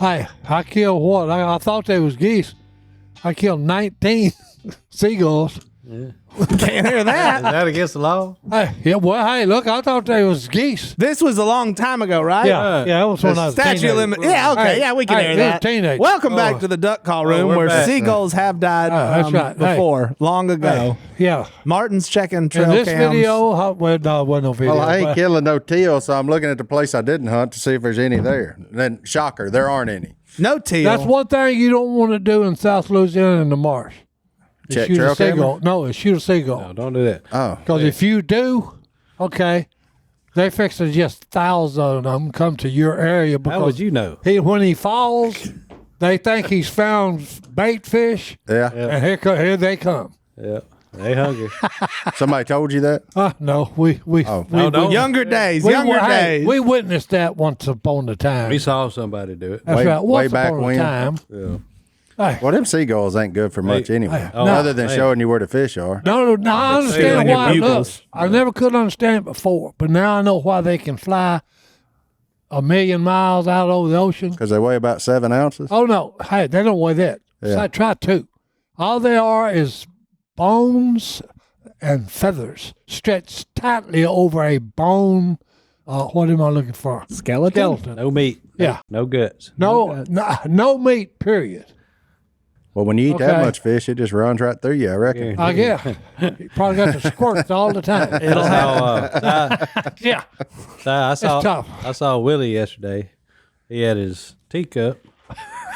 Hey, I killed what? I thought they was geese. I killed 19 seagulls. Yeah. Can't hear that. Is that against the law? Hey, yeah, well, hey, look, I thought they was geese. This was a long time ago, right? Yeah, that was when I was a Statute teenager. limit. Yeah, okay. Hey, Yeah, we can hey, hear it was that. teenage. Welcome back to the duck call room we're where back. seagulls have died that's right. Hey. before, long ago. Yeah. Martin's checking trail In this cams. video, well, no, it wasn't no video. Well, I ain't but- killing no teal, so I'm looking at the place I didn't hunt to see if there's any there. Then, shocker, there aren't any. No teal. That's one thing you don't want to do in South Louisiana in the marsh. Is Check shoot trail a seagull. camera? No, it's shoot a No, seagull. don't do that. Oh, Because if you do, okay, they fix to just thousands of them come to your area because How would you know? when he falls, they think he's found bait fish, yeah. and here they come. Yeah, they hungry. Somebody told you that? No, we don't. younger days. we, Younger hey, days. we witnessed that once upon a time. We saw somebody do it. That's way- right. way Once back upon when. a time. Yeah. Hey, Well, them seagulls ain't good for much anyway, oh, other than hey. showing you where the fish are. no, I understand on your why. Look, bugles. I never could understand it before, but now I know why they can fly 1,000,000 miles out over the ocean. Because they weigh about 7 ounces. Oh no, hey, they don't weigh that. Yeah. So I try to. All they are is bones and feathers stretched tightly over a bone. What am I looking for? Skeleton. No meat. Yeah. No guts. No meat. Period. Well, when you eat Okay. that much fish, it just runs right through you, I reckon. I guess. You probably got the squirts all the time. I Yeah. saw tough. I saw Willie yesterday. He had his teacup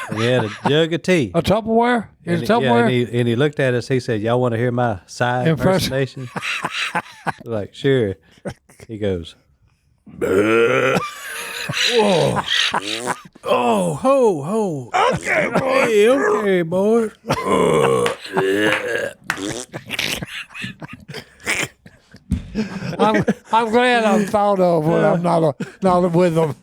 and he had a jug of tea. A Tupperware? Is it Yeah, Tupperware? and he looked at us. He said, "Y'all want to hear my side Impression. impersonation?" We're like, sure. He goes, "Oh, ho, ho. Okay, boy." I'm glad I'm thought of when I'm not with them.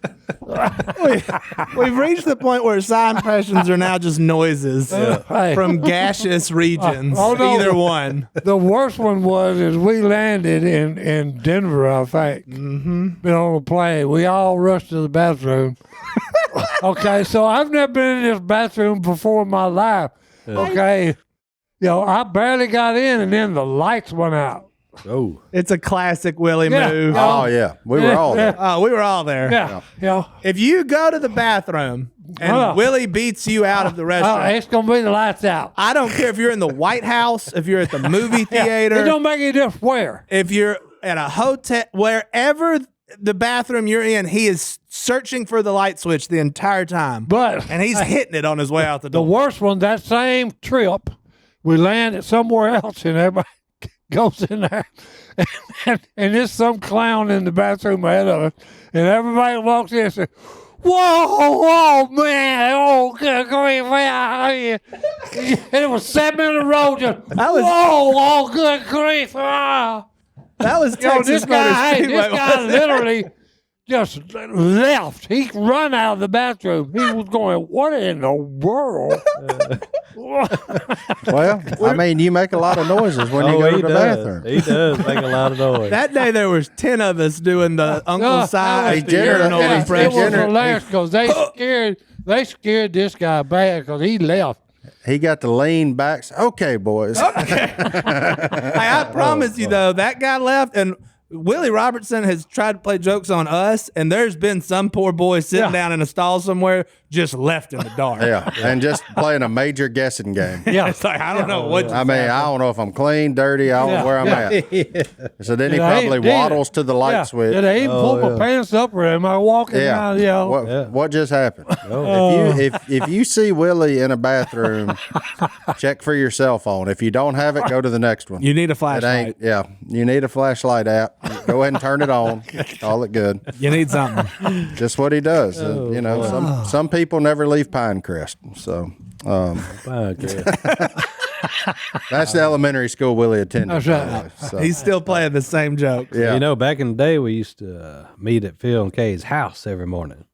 We've reached the point where sign impressions are now just noises Hey. from gaseous regions. Oh, no. Either one. The worst one was we landed in Denver, I think. Mm-hmm. Been on a plane. We all rushed to the bathroom. Okay, so I've never been in this bathroom before in my life. Okay. I barely got in and then the lights went out. Oh, It's a classic Willie Yeah. move. Oh, yeah. We were all there. Oh, we were all there. Yeah. If you go to the bathroom and Oh. Willie beats you out of the Oh, restaurant, it's going to be the lights out. I don't care if you're in the White House, if you're at the movie It theater, don't make any difference where. if you're at a hotel, wherever the bathroom you're in, he is searching for the light switch the entire time. But And he's hitting it on his way out the the door. worst one, that same trip, we landed somewhere else and everybody goes in there. And there's some clown in the bathroom ahead of us. And everybody walks in and says, whoa, man, oh, good grief, man. And it was 7 in a row, just, oh, good grief. Ah. That was Yo, Texas this guy, Motor hey, Speedway, this guy wasn't it? literally just left. He run out of the bathroom. He was going, what in the world? Well, I mean, you make a lot of noises when you go to he the does. bathroom. He does make a lot of noise. That day there was 10 of us doing the Uncle Si He the generally- urinal yeah, It impression. was hilarious because they scared this guy bad because he left. He got to lean back. Okay, boys. Hey, I promise you though, that guy left, and Willie Robertson has tried to play jokes on us, and there's been some poor boy sitting down in a stall somewhere just left in the dark. Yeah, and just playing a major guessing game. Yeah. It's like, I don't know what just I mean, I don't know if I'm clean, dirty. I don't know where I'm at. So then he Yeah, probably did it. waddles to the light switch. Did I even pull my pants up or am I walking Yeah. down? What just happened? If you see Willie in a bathroom, check for your cell phone. If you don't have it, go to the next one. You need a It flashlight. ain't. Yeah, you need a flashlight app. Go ahead and turn it on. Call it good. You need something. Just what he does. Some people never leave Pinecrest. So Okay. that's the elementary school Willie attended. That's right. So, He's still playing the same joke. yeah. You know, back in the day, we used to meet at Phil and Kay's house every morning.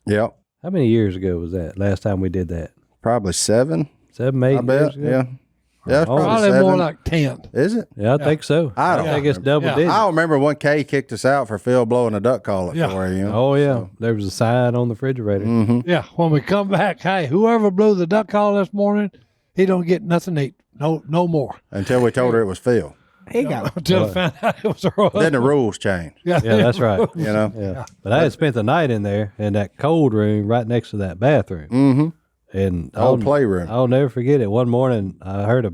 Yeah. How many years ago was that? Last time we did that? Probably 7. 7, 8 I bet. years ago? Yeah. Yeah, it's Oh, probably Probably more 7. like 10. Is it? Yeah, I think so. I don't think it's double Yeah. digits. I remember when Kay kicked us out for Phil blowing a duck call at Yeah. 4 a.m. Oh yeah, there was a sign on the refrigerator. Yeah, when we come back, hey, whoever blew the duck call this morning, he don't get nothing to eat. No more. Until we told her it was Phil. He got Until I found out it was her husband. Then the rules changed. Yeah, that's right. You know? Yeah, but I had spent the night in there in that cold room right next to that bathroom. Mm-hmm. And Old playroom. I'll never forget it. One morning, I heard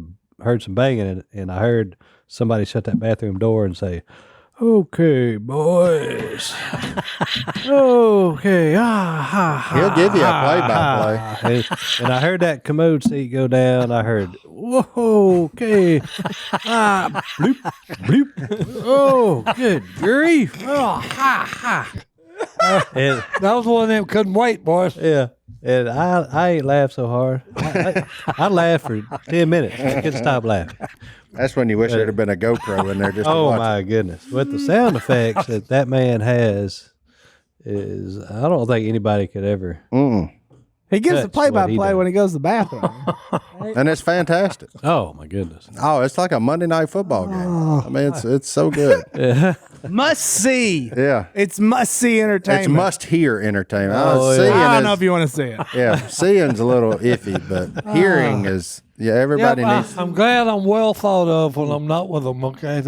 some banging, and I heard somebody shut that bathroom door and say, "Okay, boys, okay, He'll give you a play-by-play. and I heard that commode seat go down. I heard, "Whoa, okay, bloop, bloop, oh, good grief, oh, ha, ha." And That was one of them couldn't wait, boys. yeah, and I ain't laughed so hard. I laughed for 10 minutes. I couldn't stop laughing. That's when you wish there'd have been a GoPro in there just to Oh watch my goodness! With the sound effects that man has, is I don't think anybody could ever. it. Mm-mm. He gives the That's what he play-by-play does. when he goes to the bathroom. And it's fantastic. Oh my goodness! Oh, it's like a Monday night football game. I mean, it's so good. Must see. Yeah. It's must see entertainment. It's must hear entertainment. Oh, yeah. Seeing I don't know is- if you want to see it. Yeah, seeing's a little iffy, but hearing is everybody Yep, needs. I'm glad I'm well thought of when I'm not with them. Okay, I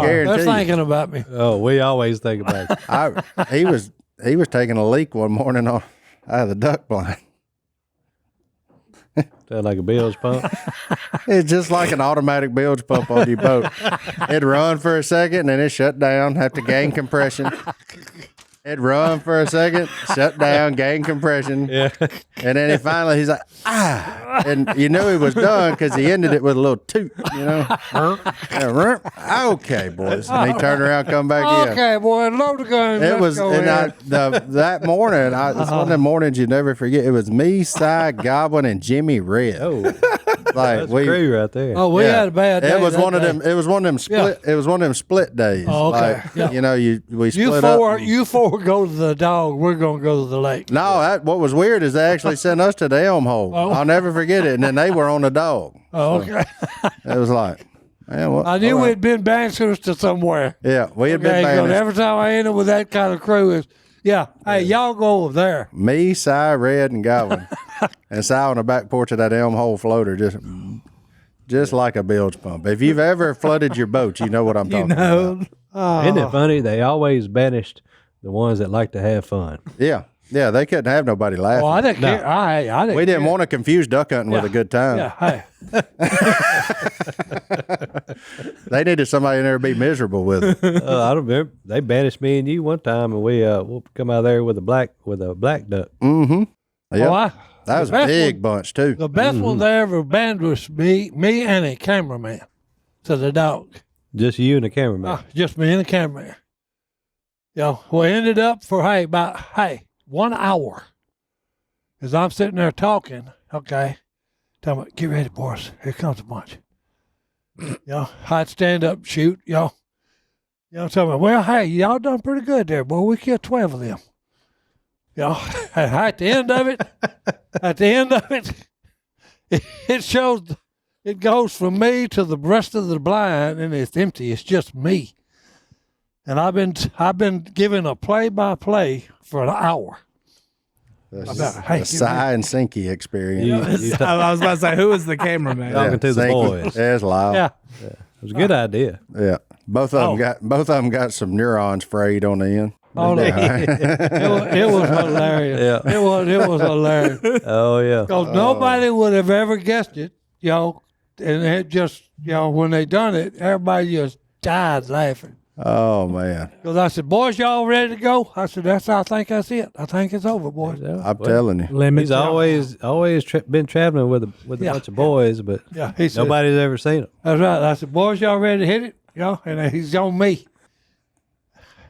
guarantee they're you. thinking about me. Oh, we always think about it. He was taking a leak one morning out of the duck blind. Sound like a bilge pump. It's just like an automatic bilge pump on your boat. It'd run for a second and then it shut down, have to gain compression. It'd run for a second, shut down, gain compression. Yeah. And then he's like, ah. And you knew he was done because he ended it with a little toot, you know? Yeah, okay, boys. And he turned around, come back in. Okay, boy, load the gun. It Let's was, go and in. that morning, it's one of the mornings you never forget. It was me, Si, Godwin, and Jimmy Red. Oh, Like that's crew right there. Oh, we yeah. had a bad day. It was that one of day. them. It was one of them split. It was one of them split days. Oh, okay. Like, Yeah. you know, we split You up. four, you four go to the dog. We're gonna go to the lake. No, what was weird is they actually sent us to the Elm Hole. Oh. I'll never forget it. And then they were on the dog. Oh, okay. It was like, man, what? I knew all right. we'd been bouncers to somewhere. Yeah, we had Okay, been 'cause banished. every time I ended with that kind of crew is, yeah, hey, y'all go over there. Me, Si, Red, and Godwin, and Si on the back porch of that Elm Hole floater, just like a bilge pump. If you've ever flooded your boat, you know what I'm talking about. Isn't it funny? They always banished the ones that like to have fun. Yeah, they couldn't have nobody laughing. Well, I didn't care. I didn't. We didn't care. want to confuse duck hunting with a good time. Yeah, hey. They needed somebody in there to be miserable with them. I don't remember. They banished me and you one time, and we'll come out there with a black duck. Mm-hmm. Yeah, Well, that was a best big bunch too. the best one they ever banned was me and a cameraman to the dog. Just you and the cameraman. Just me and the cameraman. You know, we ended up for, about 1 hour. As I'm sitting there talking, okay, tell me, get ready, boys. Here comes a bunch. You know, I'd stand up, shoot, tell me, well, hey, y'all done pretty good there, boy. We killed 12 of them. You know, at the end of it, it shows, it goes from me to the rest of the blind, and it's empty. It's just me. And I've been giving a play-by-play for an hour. The Si and Sinky experience. I was about to say, who is the cameraman? Talking to the Sinky. boys. Yeah, it's loud. Yeah. It was a good idea. Yeah. Both of them got some neurons frayed on the end. Oh, no. It was hilarious. Yeah. It was hilarious. Oh yeah. Because nobody would have ever guessed it, and it just, when they done it, everybody just died laughing. Oh man, Because I said, boys, y'all ready to go? I said, I think that's it. I think it's over, boys. I'm telling you. He's always been traveling with a Yeah. bunch of boys, but Yeah, he said, nobody's ever seen him. that's right. I said, boys, y'all ready to hit it? And he's on me.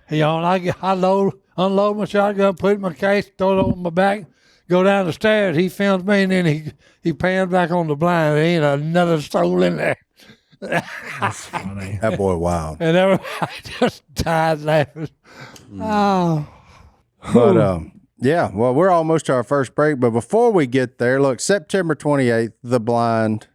And I unload my shotgun, put it in my case, throw it on my back, go down the stairs. He films me, and then he pans back on the blind. There ain't another soul in there. That's funny. That boy wild. And everybody just died laughing. Oh. But yeah, well, we're almost to our first break. But before we get there, look, September 28th, The Blind,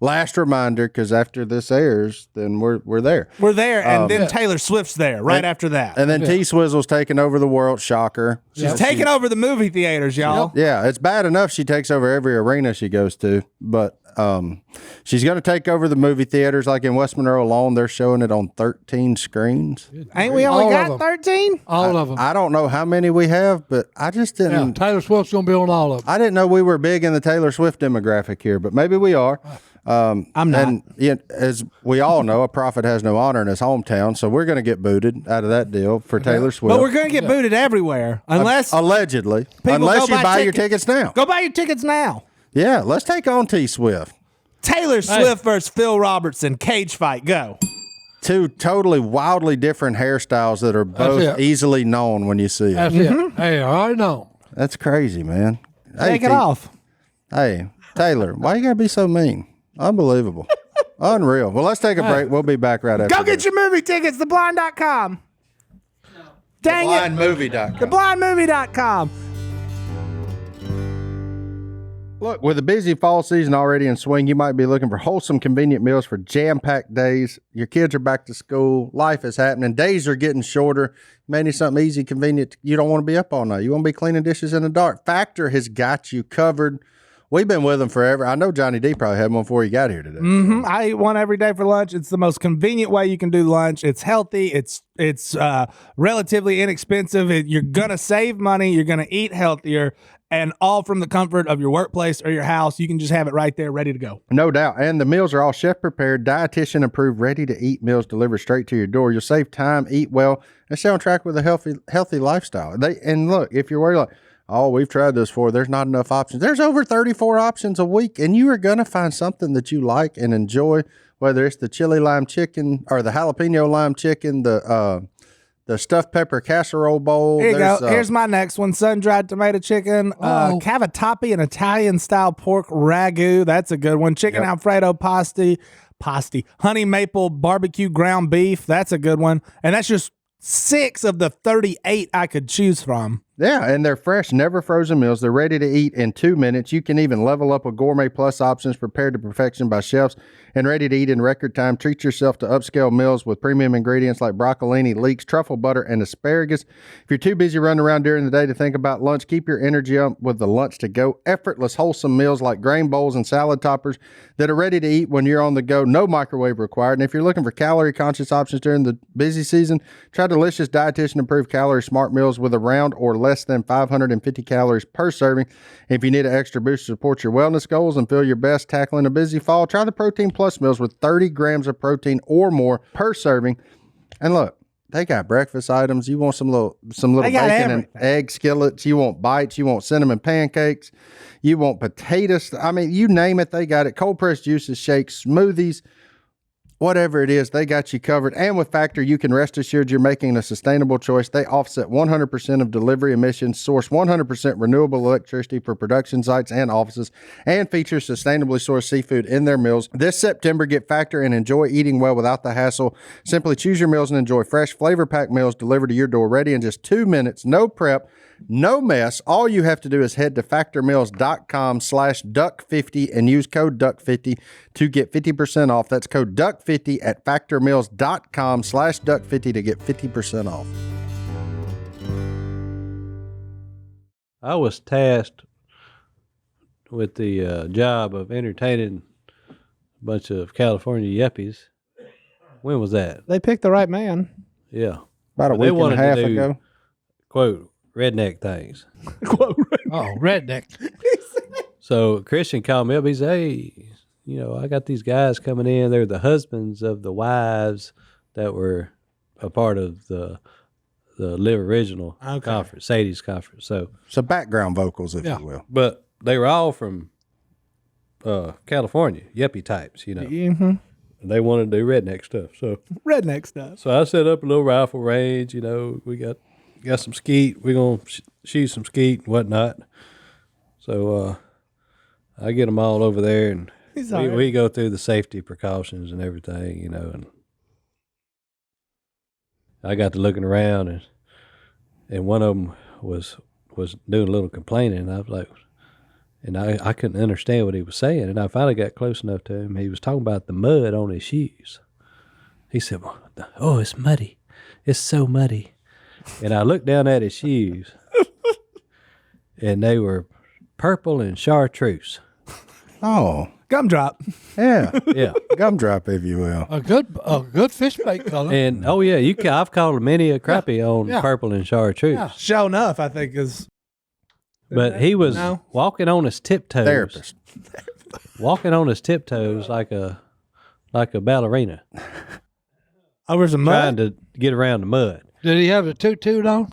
last reminder, because after this airs, then we're there. We're there, and then Taylor Swift's there right after that. And then T Swizzle's taking over the world. Shocker. She's taking over the movie theaters, y'all. Yeah, it's bad enough she takes over every arena she goes to, but she's going to take over the movie theaters. Like in West Monroe alone, they're showing it on 13 screens. Ain't we only All of got them. 13? All of them. I don't know how many we have, but I just didn't. Taylor Swift's going to be on all of them. I didn't know we were big in the Taylor Swift demographic here, but maybe we are. I'm not. And as we all know, a prophet has no honor in his hometown, so we're going to get booted out of that deal for Taylor Swift. But we're going to get booted everywhere unless allegedly, People unless go you buy buy your tickets now. Go buy your tickets now. Yeah, let's take on T Swift. Taylor Swift versus Phil Robertson, cage fight, go. Two totally wildly different hairstyles that are both it. easily known when you see That's them. it. Hey, I already know. That's crazy, man. Take it off. Hey, Taylor, why you gotta be so mean? Unbelievable. Unreal. Well, let's take a break. We'll be back right after Go get this. your movie tickets, theblind.com. Dang it. Blindmovie.com. Theblindmovie.com. Look, with a busy fall season already in swing, you might be looking for wholesome, convenient meals for jam-packed days. Your kids are back to school. Life is happening. Days are getting shorter. May need something easy, convenient. You don't want to be up all night. You want to be cleaning dishes in the dark. Factor has got you covered. We've been with them forever. I know Johnny D probably had one before he got here today. I eat one every day for lunch. It's the most convenient way you can do lunch. It's healthy. It's relatively inexpensive. You're going to save money. You're going to eat healthier. And all from the comfort of your workplace or your house. You can just have it right there, ready to go. No doubt. And the meals are all chef prepared, dietitian approved, ready to eat meals delivered straight to your door. You'll save time, eat well, and stay on track with a healthy lifestyle. And look, if you're worried like, oh, we've tried this before, there's not enough options. There's over 34 options a week, and you are going to find something that you like and enjoy, whether it's the chili lime chicken or the jalapeno lime chicken, the stuffed pepper casserole bowl. Here you go. Here's my next one. Sun-dried tomato chicken, cavatappi, an Italian-style pork ragu. That's a good one. Chicken Alfredo pasty, honey maple barbecue ground beef. That's a good one. And that's just 6 of the 38 I could choose from. Yeah, and they're fresh, never frozen meals. They're ready to eat in 2 minutes. You can even level up with Gourmet Plus options prepared to perfection by chefs and ready to eat in record time. Treat yourself to upscale meals with premium ingredients like broccolini, leeks, truffle butter, and asparagus. If you're too busy running around during the day to think about lunch, keep your energy up with the lunch to go. Effortless, wholesome meals like grain bowls and salad toppers that are ready to eat when you're on the go. No microwave required. And if you're looking for calorie-conscious options during the busy season, try delicious dietitian-approved calorie smart meals with around or less than 550 calories per serving. If you need an extra boost to support your wellness goals and feel your best tackling a busy fall, try the Protein Plus meals with 30 grams of protein or more per serving. And look, they got breakfast items. You want some little bacon and egg skillets. You want bites. You want cinnamon pancakes. You want potatoes. I mean, you name it, they got it. Cold pressed juices, shakes, smoothies. Whatever it is, they got you covered. And with Factor, you can rest assured you're making a sustainable choice. They offset 100% of delivery emissions, source 100% renewable electricity for production sites and offices, and feature sustainably sourced seafood in their meals. This September, get Factor and enjoy eating well without the hassle. Simply choose your meals and enjoy fresh, flavor-packed meals delivered to your door, ready in just 2 minutes. No prep, no mess. All you have to do is head to factormeals.com/duck50 and use code duck50 to get 50% off. That's code duck50 at factormeals.com/duck50 to get 50% off. I was tasked with the job of entertaining a bunch of California yuppies. When was that? They picked the right man. Yeah. About a They week and a wanted to half do, ago. Quote, redneck things. Oh, redneck. So Christian called me up. He said, hey, I got these guys coming in. They're the husbands of the wives that were a part of the Live Original conference, Sadie's conference. So background vocals, if you will. But they were all from California, yuppie types, Mm-hmm. They wanted to do redneck stuff. So Redneck stuff. I set up a little rifle range. We got some skeet. We're going to shoot some skeet and whatnot. So I get them all over there, and we go through the safety precautions and everything, and I got to looking around, and one of them was doing a little complaining, and I was like, And I couldn't understand what he was saying. And I finally got close enough to him. He was talking about the mud on his shoes. He said, "Oh, it's muddy. It's so muddy." And I looked down at his shoes, and they were purple and chartreuse. Oh, Gumdrop. yeah. Yeah. Gumdrop, if you will. A good fish bait color. And, I've called many a crappie on purple and chartreuse. Yeah. Show enough, I think, is. But he was No. walking on his tiptoes. Therapist. Walking on his tiptoes like a ballerina, Over some trying mud. to get around the mud. Did he have the toot on?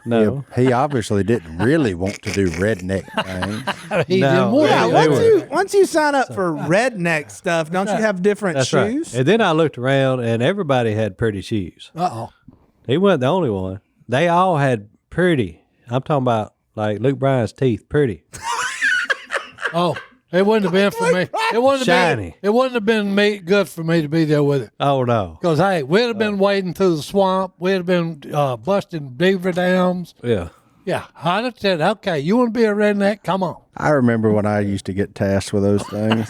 No. He obviously didn't really want to do redneck things. He No. didn't want Yeah, to. They were- once you sign up for redneck stuff, don't you have different That's shoes? right. And then I looked around, and everybody had pretty shoes. Uh-oh. He wasn't the only one. They all had pretty. I'm talking about like Luke Bryan's teeth, pretty. Oh, it wouldn't have been for me. It wouldn't have Shiny. been. It wouldn't have been good for me to be there with it. Oh no. Because hey, we'd have been wading through the swamp. We'd have been busting beaver dams. Yeah. Yeah, I'd have said, okay, you want to be a redneck? Come on. I remember when I used to get tasked with those things.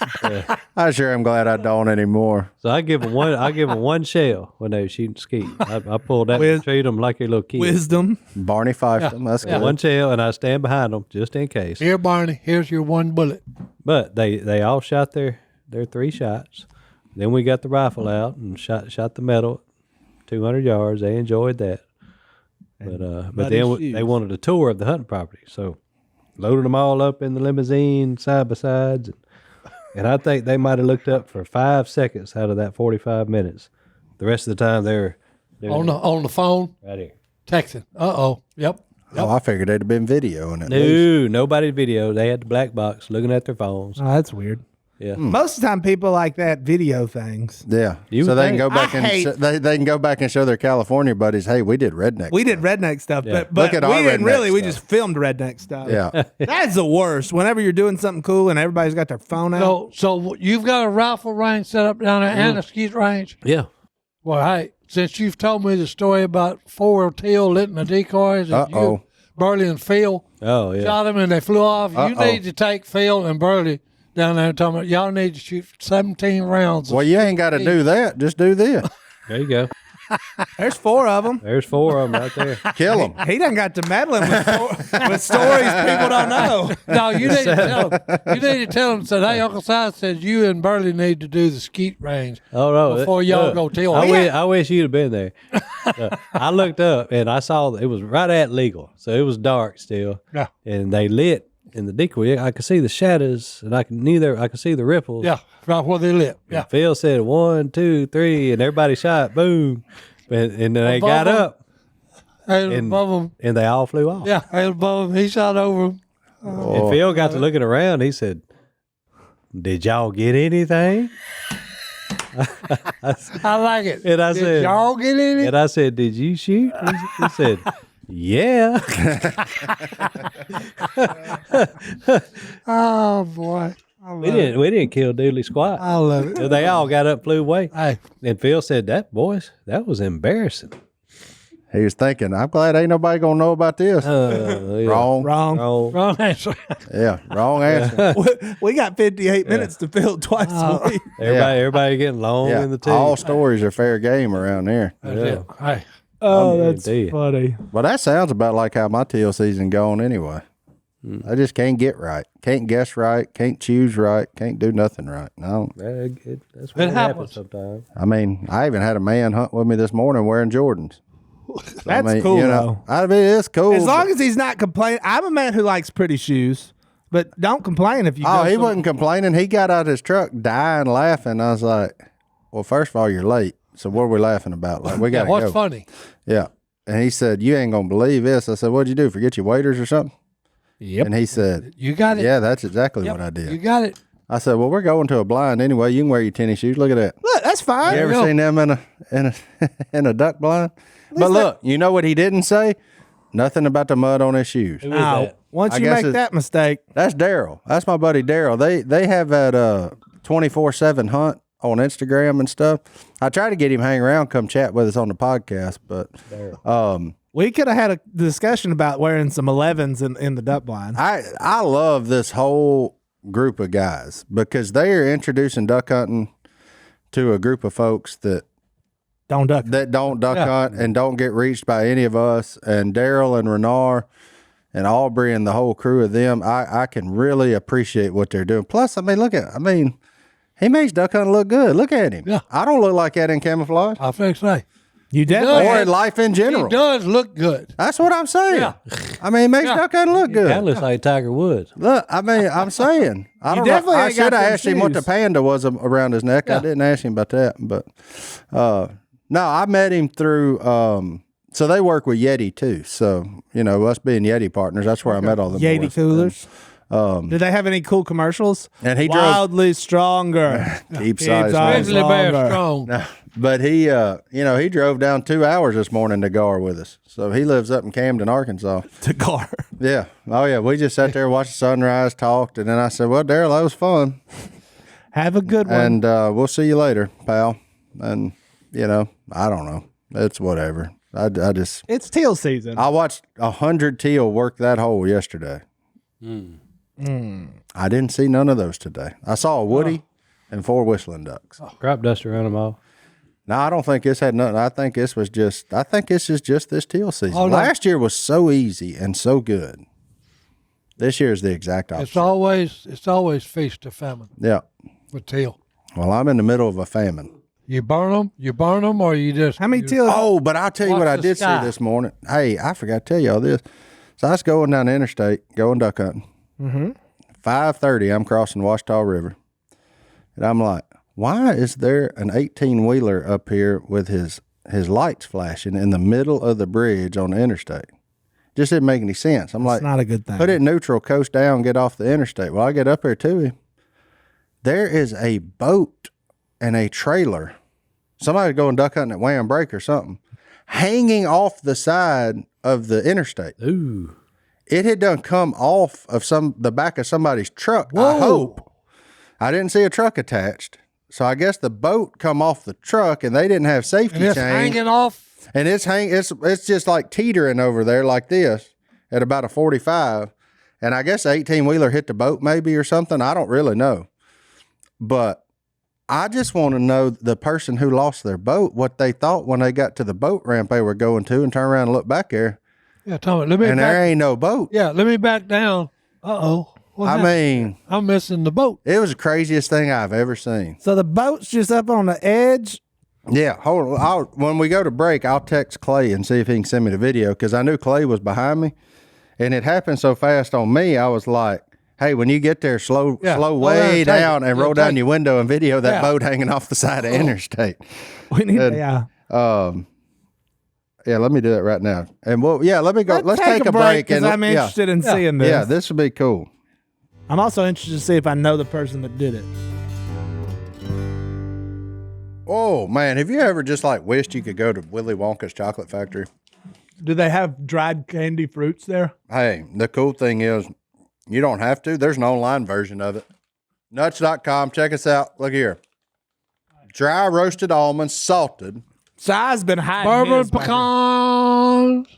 I sure am glad I don't anymore. So I give them one. I give them one shell when they were shooting skeet. I pulled that and treat them like a little kid. Wisdom. Barney fifed them. That's good. One shell, and I stand behind them just in case. Here, Barney, here's your one bullet. But they all shot their 3 shots. Then we got the rifle out and shot the metal, 200 yards. They enjoyed that. But muddy then shoes. they wanted a tour of the hunting property, so loaded them all up in the limousine side by sides, and I think they might have looked up for 5 seconds out of that 45 minutes. The rest of the time they're On the phone, right here. texting. Uh-oh. Yep. Oh, I figured they'd have been videoing it. No, nobody video. They had the black box looking at their phones. Oh, that's weird. Yeah, Most of the time, people like that video things. Yeah. You So would they can think. go back I and hate- they can go back and show their California buddies, hey, we did redneck. We did redneck stuff, Yeah. but Look at we our didn't redneck really. We stuff. just filmed redneck stuff. Yeah. That's the worst. Whenever you're doing something cool and everybody's got their phone out. So you've got a rifle range set up down there and a skeet range? yeah. Well, hey, since you've told me the story about 4 teal lit in the decoys and Uh-oh. you, Burley and Phil Oh yeah. shot them and they flew off, you Uh-oh. need to take Phil and Burley down there and tell them, y'all need to shoot 17 rounds. Well, you ain't got to do that. Just do this. There you go. There's 4 of them. There's 4 of them right there. Kill them. He done got to meddling with stories people don't know. No, you need to tell them. You need to tell them. Said, hey, Uncle Si said you and Burley need to do the skeet range. Oh no! Before y'all go teal. I wish you'd have been there. I looked up and I saw it was right at legal, so it was dark still. Yeah. And they lit in the decoy. I could see the shadows, and I could see the ripples. Yeah, right where they lit. Yeah. Phil said 1, 2, 3, and everybody shot. Boom, and then they Above got them. up Hey, and, above them. and they all flew off. Yeah, hey, above them. He shot over them. And Phil got to looking around. He said, "Did y'all get anything?" I like it. And I Did said- y'all get in it? And I said, "Did you shoot?" He said, "Yeah." Oh boy, I love We it. didn't kill Dooley squat. I love it. They all got up, flew away. Hey, And Phil said, that was embarrassing. He was thinking, I'm glad ain't nobody going to know about this. Yeah. Wrong. Wrong. wrong answer. Yeah. Wrong answer. We got 58 minutes to fill twice a week. Everybody getting long Yeah. in the tooth. All stories are fair game around here. That's Yeah. it. Hey, Oh, that's funny. Well, that sounds about like how my teal season going anyway. I just can't get right. Can't guess right. Can't choose right. Can't do nothing right. No. That's what It happens happens. sometimes. I mean, I even had a man hunt with me this morning wearing Jordans. So, That's cool, though. I mean, it's cool. As long as he's not complaining. I'm a man who likes pretty shoes, but don't complain if you Oh, go he some- wasn't complaining. He got out his truck dying laughing. I was like, well, first of all, you're late. So what are we laughing about? Like, we got to what's go. funny? Yeah. And he said, you ain't going to believe this. I said, what'd you do? Forget your waders or something? Yep. And he said, You got it. yeah, that's exactly Yep, what I did. You got it. I said, well, we're going to a blind anyway. You can wear your tennis shoes. Look at that. Look, that's fine. You ever go. seen them in a duck blind? But look, you know what he didn't say? Nothing about the mud on his shoes. Who is Now, that? once I you guess make it's- that mistake, That's Daryl. That's my buddy Daryl. They have that 24/7 hunt on Instagram and stuff. I try to get him hang around, come chat with us on the podcast, but We could have had a discussion about wearing some 11s in the duck blind. I love this whole group of guys because they are introducing duck hunting to a group of folks that Don't duck. don't duck hunt and don't get reached by any of us. And Daryl and Renard and Aubrey and the whole crew of them, I can really appreciate what they're doing. Plus, I mean, he makes duck hunting look good. Look at him. Yeah. I don't look like that in camouflage I think so. You definitely. or in life in He general. does look good. That's what I'm saying. Yeah. I mean, it makes duck hunting look good. That looks like Tiger Woods. Look, I mean, I'm saying. I don't know. definitely I ain't got should have them asked him what the shoes. panda was around his neck. I didn't ask him about that. But no, I met him through. So they work with Yeti too. So us being Yeti partners, that's where I met all the Yeti boys. coolers. Did they have any cool commercials? And he drove Wildly stronger. keep Keep size. size. Grizzly bear longer. strong. But he, he drove down 2 hours this morning to Gar with us. So he lives up in Camden, Arkansas. To Gar. Yeah. Oh yeah. We just sat there, watched the sunrise, talked, and then I said, "Well, Daryl, that was fun." Have a good one. And we'll see you later, pal. And I don't know. It's whatever. I just It's teal season. I watched 100 teal work that hole yesterday. I didn't see none of those today. I saw a woody and 4 whistling ducks. Crop duster around them all. No, I don't think this had nothing. I think this is just this teal season. Oh, no. Last year was so easy and so good. This year is the exact opposite. It's always feast or famine Yeah. with teal. Well, I'm in the middle of a famine. You burn them, or you just How many teal? Oh, but I'll tell you Watch what I the did sky. see this morning. Hey, I forgot to tell y'all this. So I was going down the interstate, going duck hunting. 5:30, I'm crossing Washita River. And I'm like, why is there an 18-wheeler up here with his lights flashing in the middle of the bridge on the interstate? Just didn't make any sense. I'm It's like, not a good thing. put it in neutral, coast down, get off the interstate. Well, I get up here to him. There is a boat and a trailer. Somebody going duck hunting at Wham Break or something, hanging off the side of the interstate. Ooh. It had done come off of the back of somebody's truck. I hope. I didn't see a truck attached. So I guess the boat come off the truck and they didn't have safety and it's chains. hanging off. And it's just like teetering over there like this at about a 45. And I guess the 18-wheeler hit the boat maybe or something. I don't really know. But I just want to know the person who lost their boat, what they thought when they got to the boat ramp they were going to and turn around and look back there. Yeah, Tommy, let me And there ain't no boat. Yeah, let me back down. Uh-oh. What I happened? mean, I'm missing the boat. it was the craziest thing I've ever seen. So the boat's just up on the edge. Yeah, hold on. When we go to break, I'll text Clay and see if he can send me the video because I knew Clay was behind me. And it happened so fast on me, I was like, hey, when you get there, slow way down and roll down your window and video that boat hanging off the side of interstate. We need Yeah, let me do that right now. And let me go. Let's take a break. because I'm interested in seeing this. Yeah, this would be cool. I'm also interested to see if I know the person that did it. Oh, man. Have you ever just like wished you could go to Willy Wonka's chocolate factory? Do they have dried candy fruits there? Hey, the cool thing is you don't have to. There's an online version of it. Nuts.com. Check us out. Look here. Dry roasted almonds, salted. Si's been hiding Bourbon his back there. pecans.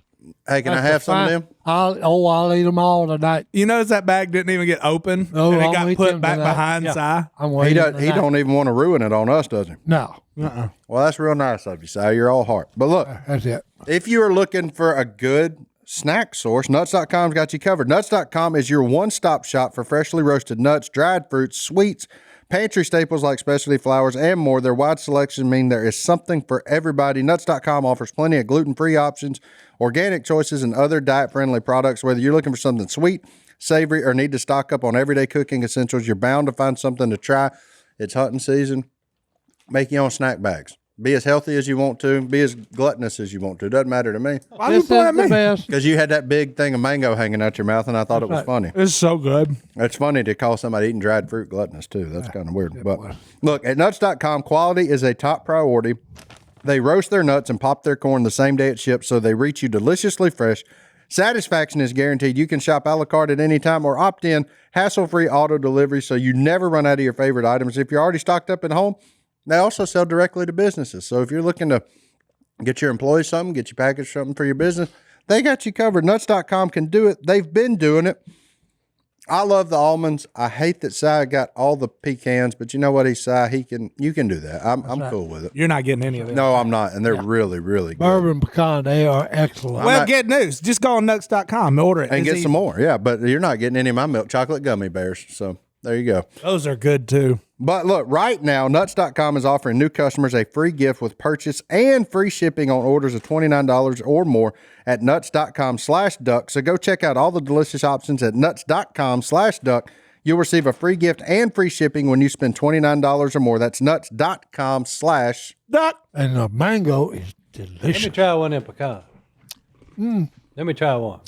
Hey, can I have some of them? I'll eat them all tonight. You notice that bag didn't even get open, Oh, and it I'll got eat put them back tonight. behind Yeah. Si. I'm He waiting. does. He don't even want to ruin it on us, does he? No, Well, that's real nice of you, Si. You're all heart. But look, that's it. if you are looking for a good snack source, Nuts.com's got you covered. Nuts.com is your one-stop shop for freshly roasted nuts, dried fruits, sweets, pantry staples like specialty flours, and more. Their wide selection mean there is something for everybody. Nuts.com offers plenty of gluten-free options, organic choices, and other diet-friendly products. Whether you're looking for something sweet, savory, or need to stock up on everyday cooking essentials, you're bound to find something to try. It's hunting season. Make your own snack bags. Be as healthy as you want to. Be as gluttonous as you want to. Doesn't matter to me. Why do you This point is at the me? best. Because you had that big thing of mango hanging out your mouth, and I thought it was right. funny. It's so good. It's funny to call somebody eating dried fruit gluttonous, too. That's kind of weird. But look, at Nuts.com, quality is a top priority. They roast their nuts and pop their corn the same day it ships, so they reach you deliciously fresh. Satisfaction is guaranteed. You can shop a la carte at any time or opt in hassle-free auto delivery so you never run out of your favorite items. If you're already stocked up at home, they also sell directly to businesses. So if you're looking to Get your employees something, get your package something for your business. They got you covered. Nuts.com can do it. They've been doing it. I love the almonds. I hate that Si got all the pecans, but you know what, Si, you can do that. I'm cool with it. You're not getting any of them. No, I'm not. And they're really, really good. Bourbon pecan, they are excellent. Well, get news. Just go on nuts.com, order it. And It's get easy. some more. Yeah, but you're not getting any of my milk chocolate gummy bears. So there you go. Those are good too. But look, right now, Nuts.com is offering new customers a free gift with purchase and free shipping on orders of $29 or more at Nuts.com/duck. So go check out all the delicious options at Nuts.com/duck. You'll receive a free gift and free shipping when you spend $29 or more. That's Nuts.com/duck. And the mango is Let me delicious. try one in pecan. Let me try one.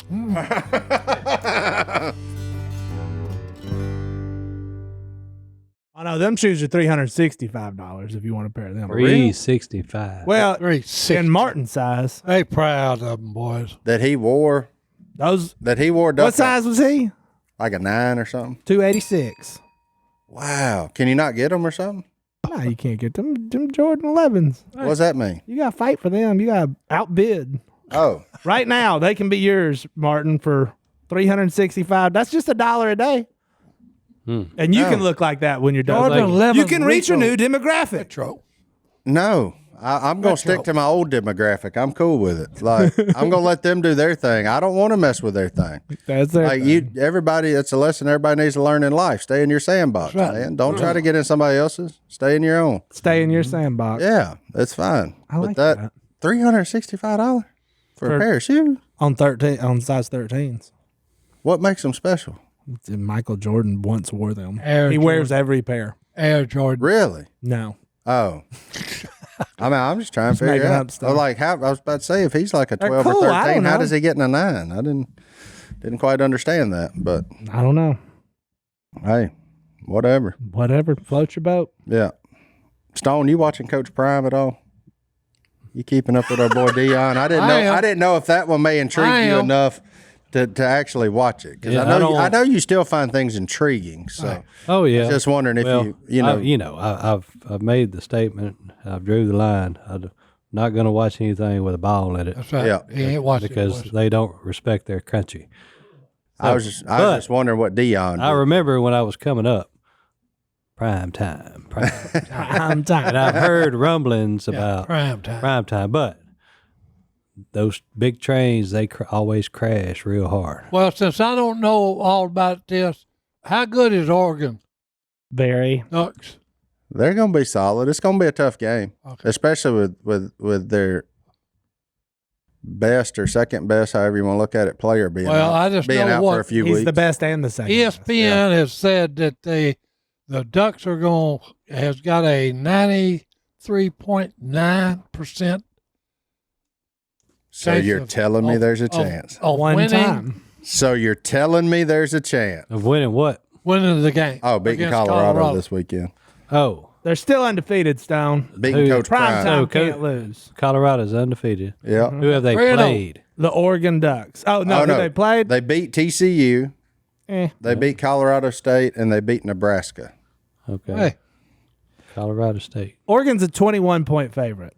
Oh no, them shoes are $365 if you want a pair of them. 365. Well, 360. in Martin size. They proud of them, boys. That he wore. Those. Duck. What size was he? Like a 9 or something. 286. Wow. Can you not get them or something? No, you can't get them. Them Jordan 11s. What does that mean? You got to fight for them. You got to outbid. Oh. Right now, they can be yours, Martin, for $365. That's just $1 a day. And you can look like that when you're done. Jordan 11 You can reach your retro. new demographic. Retro. No. I'm going to stick to my old demographic. I'm cool with it. Like, I'm going to let them do their thing. I don't want to mess with their thing. That's their Like thing. everybody, it's a lesson everybody needs to learn in life. Stay in your sandbox, That's right. man. Don't try to get in somebody else's. Stay in your own. Stay in your sandbox. Yeah, that's fine. I like but that. $365 for a pair of shoes. On size 13s. What makes them special? Michael Jordan once wore them. Air he wears Jordan. every pair. Air Jordan. Really? No. Oh. I mean, I'm just trying to figure making out. up stuff. Like, how I was about to say, if he's like a They're 12 cool, or I 13, don't how know. does he get in a 9? I didn't quite understand that, but I don't know. hey, whatever. Whatever. Float your boat. Yeah. Stone, you watching Coach Prime at all? You keeping up with our boy Dion? I didn't know if that one may intrigue I you am. enough to actually watch it, because Yeah, I know you still find things intriguing. So Oh yeah. just wondering if Well, you know. I've made the statement. I've drew the line. I'm not going to watch anything with a ball in it That's right. Yeah. He ain't watching because they don't respect their country. I was just wondering what Dion. I did. remember when I was coming up, prime time, I'm tired. and I've heard rumblings about prime time. prime time, but those big trains they always crash real hard. Well, since I don't know all about this, how good is Oregon Very. Ducks? They're going to be solid. It's going to be a tough game, Okay. especially with their best or second best, however you want to look at it, player being Well, out, I just being know out what- for a few He's weeks. the best and the second. ESPN has said that the Ducks has got a 93.9%. So chance you're of- telling me of- there's a of- chance. of One winning, time. So you're telling me there's a chance. Of winning what? winning the game. Oh, beating against Colorado this weekend. Oh, They're still undefeated, Stone. Beating Who? Coach Prime Prime. time Oh, can't lose. Colorado's undefeated. Yeah. Who have they 3-0. played? The Oregon Ducks. Oh, no. Oh, who no. they played? They beat TCU. Eh. They beat Colorado State, and they beat Nebraska. Okay, Hey, Colorado State. Oregon's a 21-point favorite.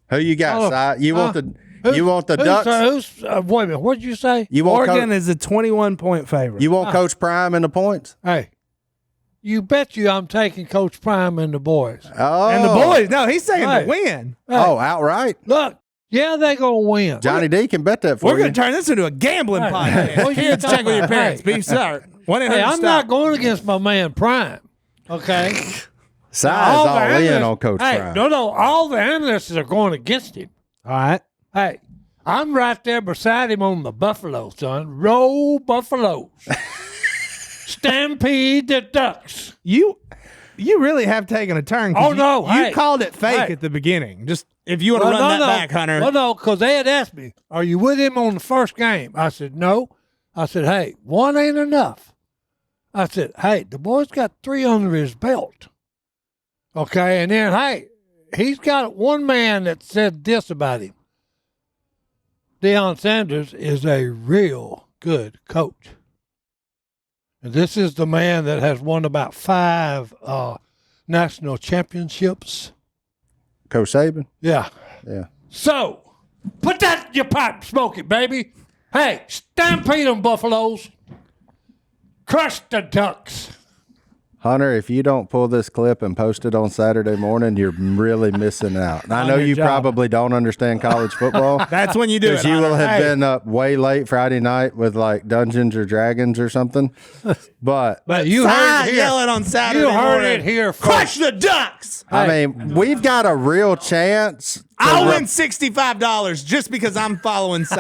Who you got, Oh, Si? You want the Ducks? Wait a minute. What did you say? You want Oregon is a 21-point favorite. you want Coach Prime in the points? Hey, you bet you I'm taking Coach Prime and the boys. Oh, and the boys. No, he's saying Hey. to win. Oh, outright. Look, yeah, they going to win. Johnny D can bet that for We're you. going to turn this into a gambling Hey. podcast. What you Kids, check with your talking parents. about? Be smart. Hey, I'm not going against my man Prime. Okay? Si's the all in analysts- on Coach hey, Prime. No, all the analysts are going against him. All right. Hey, I'm right there beside him on the Buffalo, son. Roll Buffaloes. Stampede the Ducks. You really have taken a turn. 'cause Oh, no, You hey, called it fake hey. at the beginning. Just if you want to run that back, Hunter. Well, no, because they had asked me, are you with him on the first game? I said, no. I said, hey, one ain't enough. I said, hey, the boy's got 3 under his belt. Okay, and then, hey, he's got one man that said this about him. Deion Sanders is a real good coach. And this is the man that has won about 5 national championships. Coach Saban. Yeah. Yeah. So, put that in your pipe, smoke it, baby. Hey, stampede them buffaloes. Crush the ducks. Hunter, if you don't pull this clip and post it on Saturday morning, you're really missing out. And I know your you job. probably don't understand college football. That's when you do it. Because you will Hunter. have Hey, been up way late Friday night with like Dungeons or Dragons or something. But You heard it here. yelling on Saturday You heard morning, it here Crush first. the ducks. I mean, we've got a real chance. I'll win $65 just because I'm following Si.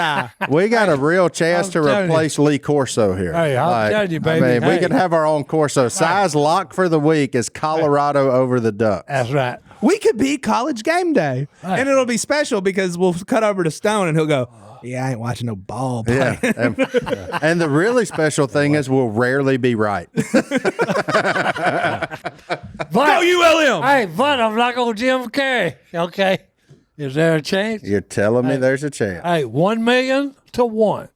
We got a real chance to I'm telling replace Lee Corso here. Hey, I'm telling you, baby. I mean, we Hey. could have our own Corso. Size lock for the week is Colorado over the Ducks. That's right. We could be college game day. And it'll be special because we'll cut over to Stone and he'll go, yeah, I ain't watching no ball play. Yeah. And the really special thing is we'll rarely be right. Go ULM. Hey, but I'm not going to Jim Carrey. Okay. Is there a chance? You're telling me there's a chance. Hey, 1 million to 1.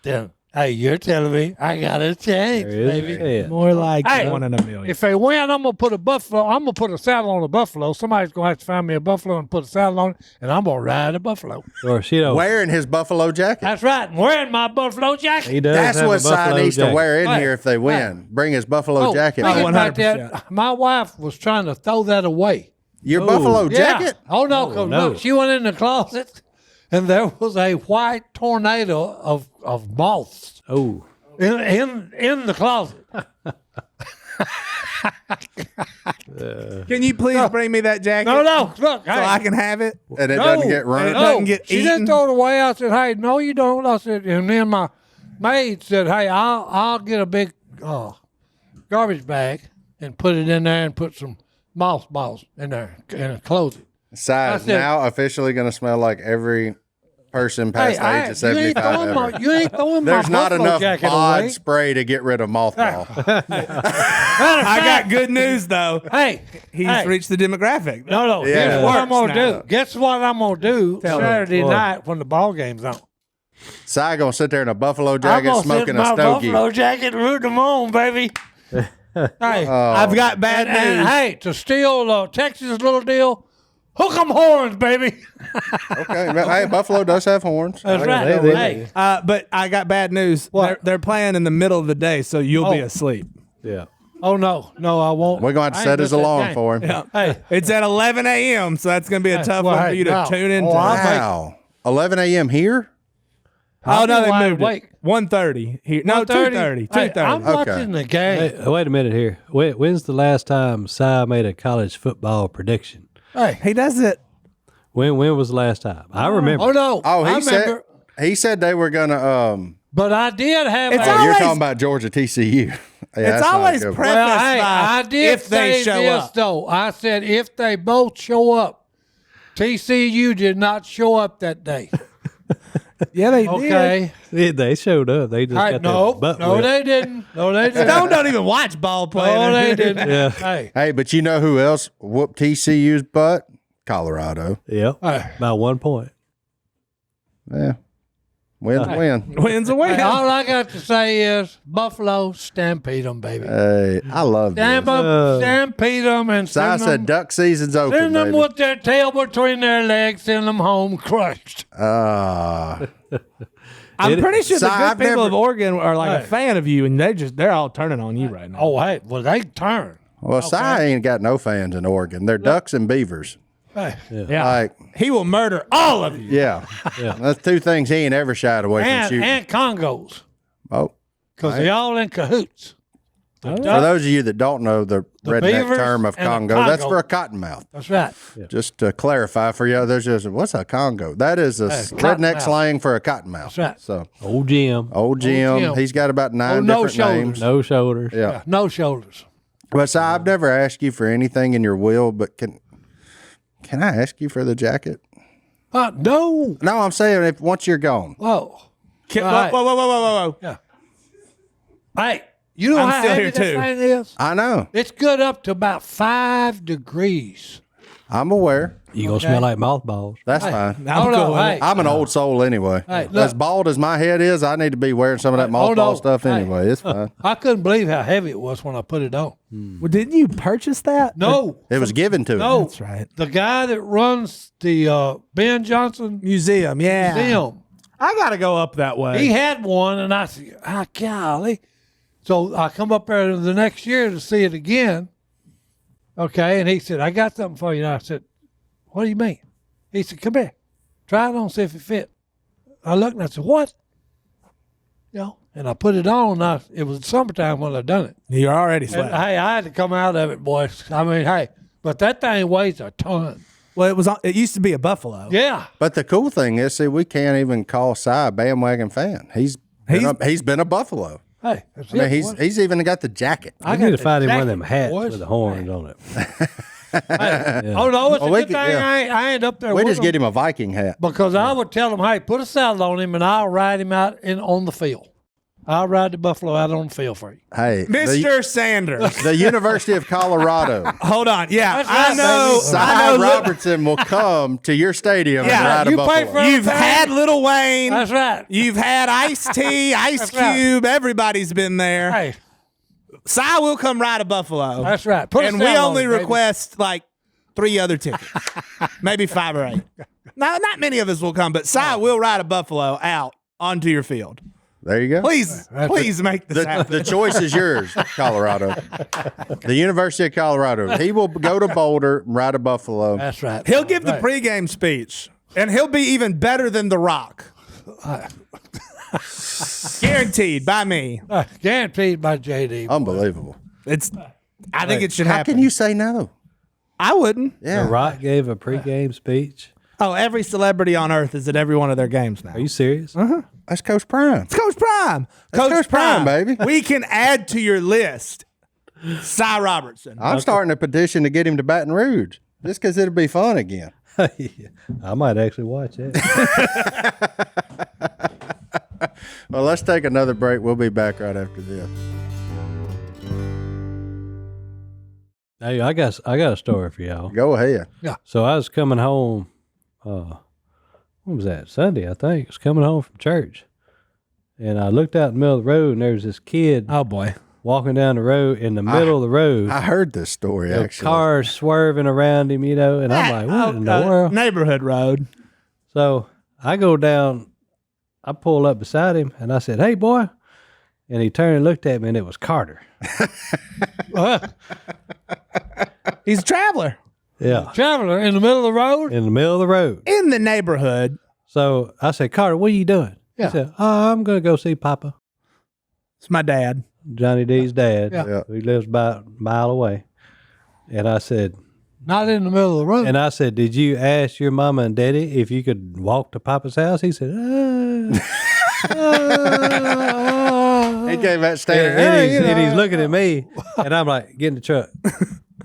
Then, hey, you're telling me I got a chance, There is a baby. chance. More like Hey, 1 in a million. If they win, I'm gonna put a buffalo. I'm gonna put a saddle on a buffalo. Somebody's gonna have to find me a buffalo and put a saddle on it, and I'm gonna ride a buffalo. Or she don't. Wearing his buffalo jacket. That's right. I'm wearing my buffalo jacket. He does. That's have what a Si buffalo needs to jacket. wear in Hey, here if they win. Bring his buffalo jacket. Thinking Oh, about 100%. that, my wife was trying to throw that away. Your buffalo jacket? Yeah. Oh no, 'cause no. look, she went in the closet, and there was a white tornado of moths Oh. in the closet. Can you please bring me that jacket? No, look, So I can have it? And it No. doesn't get run. And it doesn't get she eaten? didn't throw it away. I said, "Hey, no, you don't." I said, and then my maid said, "Hey, I'll get a big garbage bag and put it in there and put some mothballs in there and close it." Si's said- now officially going to smell like every person past the age of you ain't 75 throwing ever. you ain't throwing my There's not buffalo enough jacket bod away. spray to get rid of mothball. I got good news, though. Hey, He's hey, reached the demographic. No. Yeah. Here's what I'm Works gonna now. do. Guess what I'm gonna do Tell me. Saturday What? night when the ball game's on. Si going to sit there in a buffalo I'm jacket gonna sit smoking in a my stogie. buffalo jacket and root them on, baby. Hey, I've got bad and news. hey, to steal Texas little deal, hook 'em horns, baby. Okay, but hey, buffalo does have horns. That's right. they- Hey, But I got bad news. They're playing in the middle of the day, so you'll be Oh. asleep. Yeah. oh no, I won't. We're going to I set ain't his missed that alarm game. for him. Yeah. Hey, It's at 11 a.m., so that's going to be a tough well, one for hey, you to no. tune into. Oh, I'll make- Wow. 11 a.m. here? Oh, no, I'll be they wide moved awake. it. 1:30 here. No, 2:30. Hey, 2:30. I'm watching the game. Hey, wait a minute here. When's the last time Si made a college football prediction? Hey, He does it. When was the last time? I remember. oh no, Oh, I he said remember, they were going to but I did have. It's a, always- you're talking about Georgia TCU. Yeah, that's not always good. pre- Well, hey, by I did if they say show this up. though. I said if they both show up. TCU did not show up that day. Yeah, they Okay. They showed up. They just All right, got no, their butt no, whipped. they didn't. No, they didn't. Stone don't even watch ball playing. No, in they here. didn't. Yeah. Hey, Hey, but you know who else whooped TCU's butt? Colorado. Yep. hey, By 1 point. Yeah. Win's a win. Wins a win. hey, all I got to say is Buffalo stampede them, baby. Hey, I love this. Stampede them and Si send said them, duck season's open, send them baby. with their tail between their legs, send them home crushed. Ah. I'm pretty sure the Si, good I've people never- of Oregon are like a Hey. fan of you, and they're all turning on you right now. Oh, hey, well, they turn. Well, Si ain't got no fans in Oregon. They're ducks and beavers. Hey. Yeah. Like, He will murder all of you. yeah. That's two things he ain't ever shied away from shooting. And Congos, Oh. because they all in cahoots. The For duck- those of you that don't know the redneck beavers term of and the Congo, that's Congo. for a cottonmouth. That's right. Just to clarify for you, there's just what's a Congo? That is a redneck cottonmouth. slang for a cottonmouth. That's right. So Old Jim. old Jim, Jim. he's got about 9 no different shoulders. names. No shoulders. Yeah. No shoulders. But Si, I've never asked you for anything in your will, but can I ask you for the jacket? No. No, I'm saying if once you're gone. Whoa. Whoa, Right. whoa. Yeah. Hey, you know I'm how still heavy here, this too. thing is? I know. It's good up to about 5 degrees. I'm aware. You gonna smell like mothballs. That's fine. I'm Hold cool on, with hey. it. I'm an old soul anyway. Hey, As look. bald as my head is, I need to be wearing some of that Hold mothball on. stuff Hey. anyway. It's fine. I couldn't believe how heavy it was when I put it on. Well, didn't you purchase that? No, It was given to no, him. That's right. the guy that runs the Ben Johnson Museum, yeah. Museum, I got to go up that way. he had one, and I said, golly. So I come up there the next year to see it again. Okay, and he said, I got something for you. And I said, what do you mean? He said, come here. Try it on, see if it fit. I looked and I said, what? And I put it on. And it was summertime when I done it. You're already And, sweating. hey, I had to come out of it, boys. I mean, hey, but that thing weighs a ton. Well, it used to be a buffalo. Yeah. But the cool thing is, see, we can't even call Si a bandwagon fan. He's been a Buffalo. Hey, that's I mean, it, boys. he's even got the jacket. I got need to the find him one of jacket, them hats boys. with the horns on it. Hey, oh no, it's Well, a we good could- thing yeah. I ain't up there We with just him get him a Viking hat. because I would tell him, hey, put a saddle on him and I'll ride him out on the field. I'll ride the buffalo out on the field for you. Hey, Mr. Sanders. the University of Colorado. Hold on. Yeah, That's I right, know. Si I know. Robertson will come to your stadium Yeah, and ride a you pay buffalo. for You've had Lil Wayne. That's right. You've had Ice-T, Ice That's right. Cube. Everybody's been there. Hey, Si will come ride a buffalo. that's right. Put a And we saddle on only him, baby. request like 3 other tickets, maybe 5 or 8. Now, not many of us will come, but Si will ride a buffalo out onto your field. There you go. Please make this happen. The choice is yours, Colorado. The University of Colorado. He will go to Boulder and ride a buffalo. That's right. He'll give the Right. pregame speech, and he'll be even better than The Rock. Guaranteed by me. Guaranteed by JD. Unbelievable. I think it should How happen. can you say no? I wouldn't. Yeah. The Rock gave a pregame speech. Oh, every celebrity on earth is at every one of their games now. Are you serious? That's Coach Prime. It's Coach Prime. Coach Prime, baby. We can add to your list Si Robertson. I'm starting a petition to get him to Baton Rouge just because it'll be fun again. I might actually watch it. Well, let's take another break. We'll be back right after this. Hey, I got a story for y'all. Go ahead. So I was coming home. What was that? Sunday, I think. I was coming home from church, and I looked out in the middle of the road, and there was this kid Oh boy. walking down the road in the middle of the road. I heard this story, The actually. cars swerving around him, and I'm like, what in the world? Neighborhood road. So I go down, I pull up beside him, and I said, hey, boy. And he turned and looked at me, and it was Carter. He's a traveler Yeah, Traveler in the middle of the road. in the middle of the road. in the neighborhood. So I said, Carter, what are you doing? Yeah. He said, oh, I'm going to go see Papa, It's my dad. Johnny D's dad. Yeah. He lives about a mile away. And I said, Not in the middle of the road. did you ask your mama and daddy if you could walk to Papa's house? He said, He gave that stare. and he's looking at me, and I'm like, get in the truck.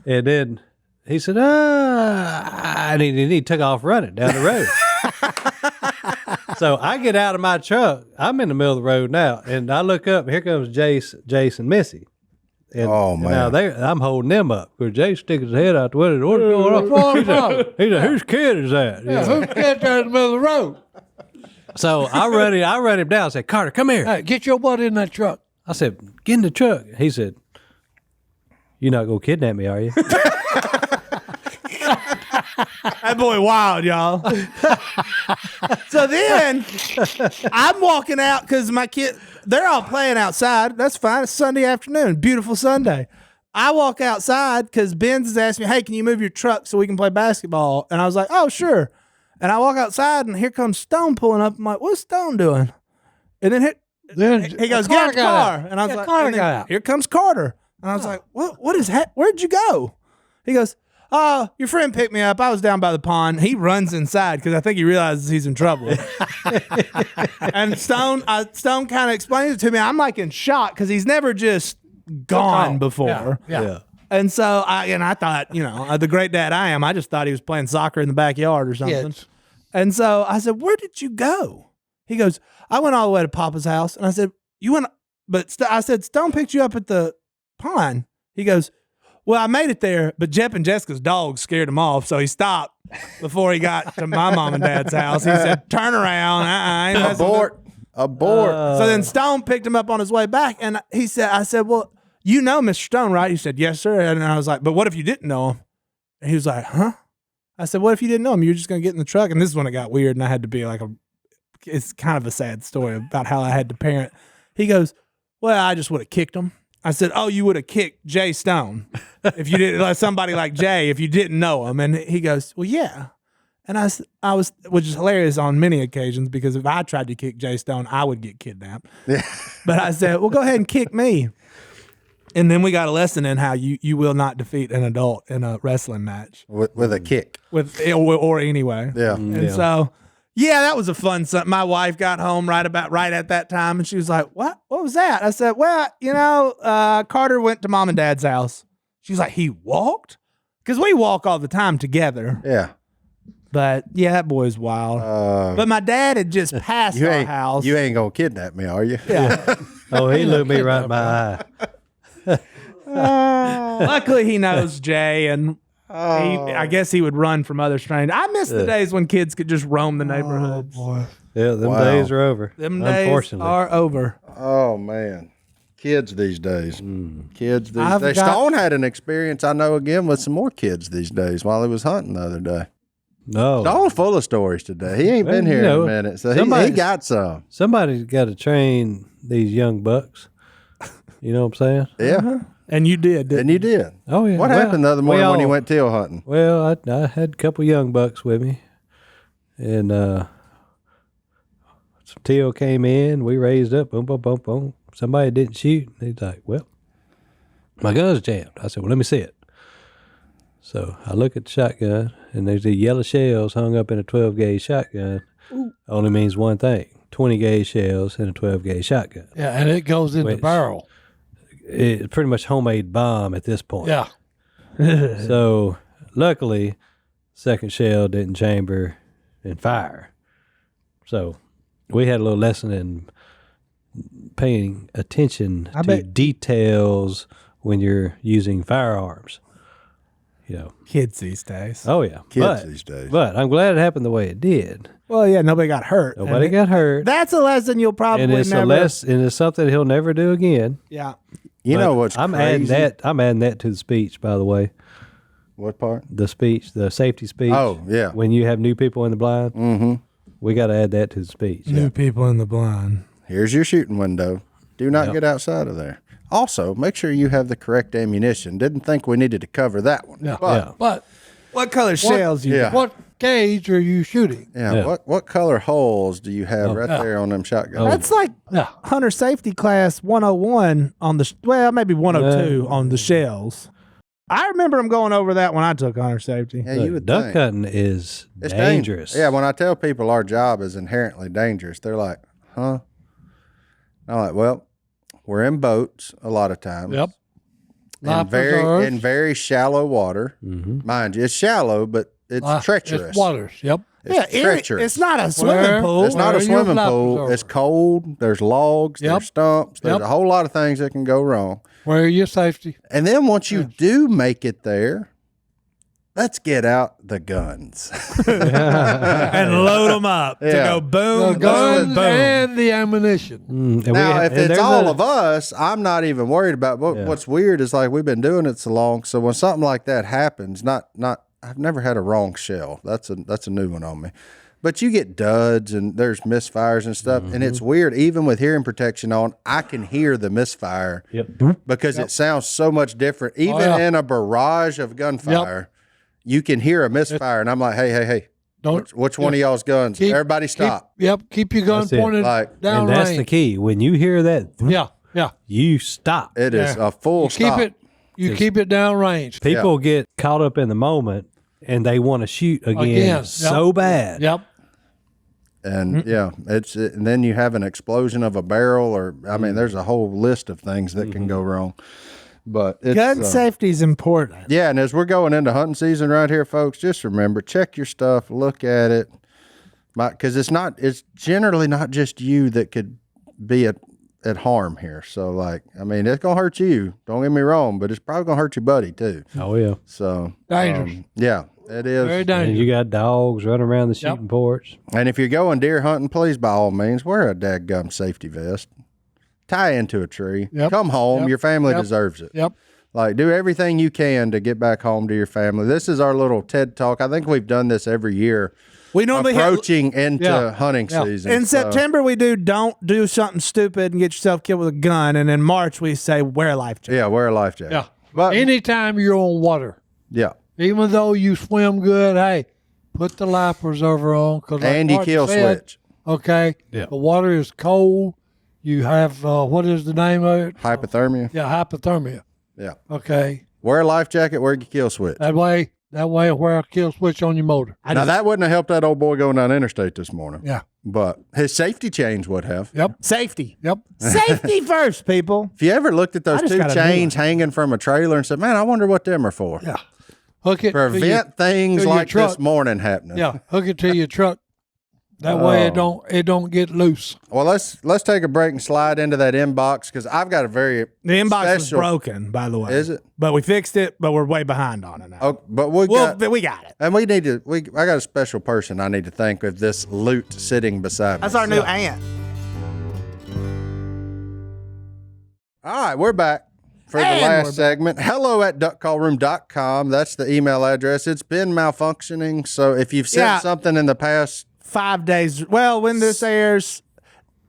And then he said, and he took off running down the road. So I get out of my truck. I'm in the middle of the road now, and I look up, and here comes Jace and Missy. And, Oh, and man. now I'm holding them up because Jace sticking his head out the window. What's going on? He said, whose kid is that? Yeah, who's cat there in the middle of the road? So I run him down. I said, Carter, come here. Hey, get your butt in that truck. I said, get in the truck. He said, you're not going to kidnap me, are you? That boy wild, y'all. So then I'm walking out because my kid, they're all playing outside. That's fine. It's Sunday afternoon. Beautiful Sunday. I walk outside because Ben's has asked me, hey, can you move your truck so we can play basketball? And I was like, oh, sure. And I walk outside and here comes Stone pulling up. I'm like, what's Stone doing? And then he goes, get out the car. And I was like, Carter and then got out. here comes Carter. And I was like, what is that? Where'd you go? He goes, oh, your friend picked me up. I was down by the pond. He runs inside because I think he realizes he's in trouble. And Stone kind of explains it to me. I'm like in shock because he's never just gone before. Yeah. And so I thought, the great dad I am, I just thought he was playing soccer in the backyard or something. Yes. And so I said, where did you go? He goes, I went all the way to Papa's house. And I said, you went, but I said, Stone picked you up at the pond. He goes, Well, I made it there, but Jep and Jessica's dog scared him off, so he stopped before he got to my mom and dad's house. He said, turn around. I ain't messing with Abort. So then Stone picked him up on his way back, and I said, well, you know Mr. Stone, right? He said, yes, sir. And I was like, but what if you didn't know him? And he was like, huh? I said, what if you didn't know him? You're just going to get in the truck. And this is when it got weird, and I had to be like it's kind of a sad story about how I had to parent. He goes, well, I just would have kicked him. I said, oh, you would have kicked Jay Stone if you didn't, like somebody like Jay, if you didn't know him. And he goes, well, yeah. And I was, which is hilarious on many occasions, because if I tried to kick Jay Stone, I would get kidnapped. But I said, well, go ahead and kick me. And then we got a lesson in how you will not defeat an adult in a wrestling match With a kick. Or anyway. Yeah. And so, yeah, that was a fun. My wife got home right at that time, and she was like, "What? What was that?" I said, "Well, Carter went to mom and dad's house." She's like, "He walked?" Because we walk all the time together. Yeah. But yeah, that boy's wild. But my dad had just passed our house. You ain't gonna kidnap me, are you? Yeah. Oh, he looked me right in my eye. Luckily, he knows Jay, and I guess he would run from other strangers. I miss the days when kids could just roam the neighborhoods. Boy. Yeah, them Wow. days are over. Them days Unfortunately. are over. Oh man. Kids these days. Kids these I've days. got- Stone had an experience I know again with some more kids these days while he was hunting the other day. No. Stone's full of stories today. He ain't Well, been you here know, in a minute, so he somebody's- got some. Somebody's got to train these young bucks. You know what I'm saying? Yeah. And you did, didn't And you did. Oh, yeah. What Well, happened the other we morning when he all- went teal hunting? Well, I had a couple young bucks with me, and some teal came in. We raised up, boom, boom, boom, boom. Somebody didn't shoot. He's like, "Well, my gun's jammed." I said, "Well, let me see it." So I look at the shotgun, and there's the yellow shells hung up in a 12 gauge shotgun. Only means one thing: 20 gauge shells in a 12 gauge shotgun. Yeah, and it goes in the Which- barrel. It's pretty much homemade bomb at this point. Yeah. So luckily, second shell didn't chamber and fire. So we had a little lesson in paying attention I to bet- details when you're using firearms. Kids these days. Oh yeah, Kids these days. But I'm glad it happened the way it did. Well, yeah, nobody got hurt. Nobody And got hurt, That's a lesson you'll probably and it's never. and it's something he'll never do again. Yeah. You know what's I'm crazy? I'm adding that to the speech, by the way. What part? The speech, the safety speech. Oh, yeah. When you have new people in the blind, we got to add that to the speech. New people in the blind. Here's your shooting window. Do not get outside of there. Also, make sure you have the correct ammunition. Didn't think we needed to cover that one. Yeah. But, Yeah. But What color shells you Yeah. got? what gauge are you shooting? Yeah. What color holes do you have right there on them shotguns? That's like Yeah. hunter safety class 101 on the, maybe 102 on the shells. I remember them going over that when I took hunter safety. Yeah, Look, you would duck think. hunting is It's dangerous. Yeah, when I tell people our job is inherently dangerous, they're like, huh? I'm like, well, we're in boats a lot of times. Yep. In Life very preserves. shallow water. Mind you, it's shallow, but it's treacherous. It's waters. Yep. Yeah, treacherous. it's not a swimming Where- pool. It's not a Where your swimming life pool. preserver. It's cold. There's logs. Yep. There's stumps. There's Yep. a whole lot of things that can go wrong. Where are your safety? And then once you do make it there, let's get out the guns. and load them up to Yeah. go boom, The guns boom, boom. and the ammunition. And Now, if it's there's all of us, I'm not even worried about. What's weird is like we've been doing it so long, so when something like that happens, I've never had a wrong shell. That's a new one on me. But you get duds and there's misfires and stuff, and it's weird. Even with hearing protection on, I can hear the misfire because it sounds so much different. Even in a barrage of gunfire, you can hear a misfire, and I'm like, hey, Don't which one of y'all's guns? Everybody stop. Keep your gun That's it. pointed Like- down and that's range. the key. When you hear that, Yeah. you stop. It is a full You stop. keep it down range. People get caught up in the moment and they want to shoot again, Again, so yep. bad. Yep. And and then you have an explosion of a barrel, or I mean, there's a whole list of things that can go wrong. But it's, Gun safety is important. yeah, and as we're going into hunting season right here, folks, just remember, check your stuff, look at it, because it's generally not just you that could be at harm here. So, like, I mean, it's gonna hurt you. Don't get me wrong, but it's probably gonna hurt your buddy too. Oh yeah. So Dangerous. yeah, it is. Very And dangerous. you got dogs running around the shooting porch. And if you're going deer hunting, please by all means wear a dadgum safety vest. Tie into a tree. Yep. Come home. Yep. Your family Yep. deserves it. Yep. Like, do everything you can to get back home to your family. This is our little TED Talk. I think we've done this every year. We normally have, Approaching into Yeah. hunting Yeah. season. in So, September we do don't do something stupid and get yourself killed with a gun, and in March we say wear a life jacket. yeah, wear a life jacket. Yeah. But Anytime you're on water, yeah. even though you swim good, hey, put the life preserver on. Cause like And you Martin kill said, switch. Okay. Yeah. The water is cold. You have, what is the name of it? Hypothermia. Yeah, hypothermia. Yeah. Okay. Wear a life jacket, wear your kill switch. That way, where a kill switch on your motor. Now, that wouldn't have helped that old boy going down interstate this morning. Yeah. But his safety chains would have. Yep. Safety. Yep. Safety first, people. If you ever looked at those just two got a new chains hanging from a trailer and said, man, I wonder what them are for. Yeah. Hook it. to your- Prevent things to your like truck. this morning happening. Yeah. Hook it to your truck. That way it don't get loose. Well, let's take a break and slide into that inbox because I've got a very The inbox was special- broken, by the way. Is it? But we fixed it, but we're way behind on it now. Oh, but we well, got we got it. and we need to. I got a special person I need to thank with this loot sitting beside me. That's our new aunt. All right, we're back for the And we're last back. segment. hello@duckcallroom.com. That's the email address. It's been malfunctioning. So if you've sent Yeah. something in the past 5 days. Well, when this airs,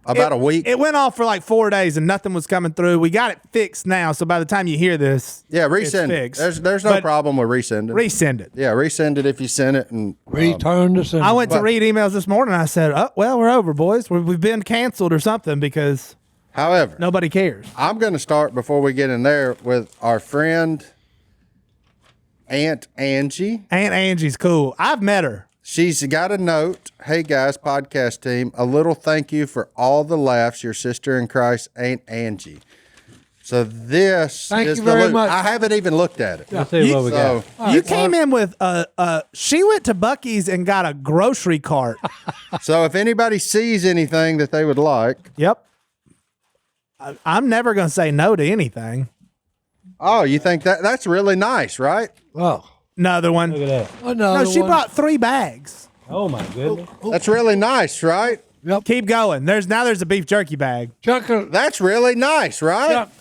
about a week, it went off for like 4 days and nothing was coming through. We got it fixed now, so by the time you hear this, yeah, it's resend it. fixed. There's no But problem with resending. resend it. Yeah, resend it if you sent it. And Return to sender. I went to But- read emails this morning. I said, "Oh, well, we're over, boys. We've been canceled or something because however, nobody cares." I'm going to start before we get in there with our friend Aunt Angie. Aunt Angie's cool. I've met her. She's got a note. Hey guys, podcast team, a little thank you for all the laughs. Your sister in Christ, Aunt Angie. So this Thank is you the very loot. much. I haven't even looked at it. Let's see what we So got. You came in with she went to Buc-ee's and got a grocery cart. so if anybody sees anything that they would like, Yep. I'm never going to say no to anything. oh, you think that's really nice, right? Oh. Another one. Look at that. Another No, she one. brought 3 bags. Oh my goodness. That's really nice, right? Yep. Keep going. There's a beef jerky bag. Chuck it. That's really nice, right? Chuck.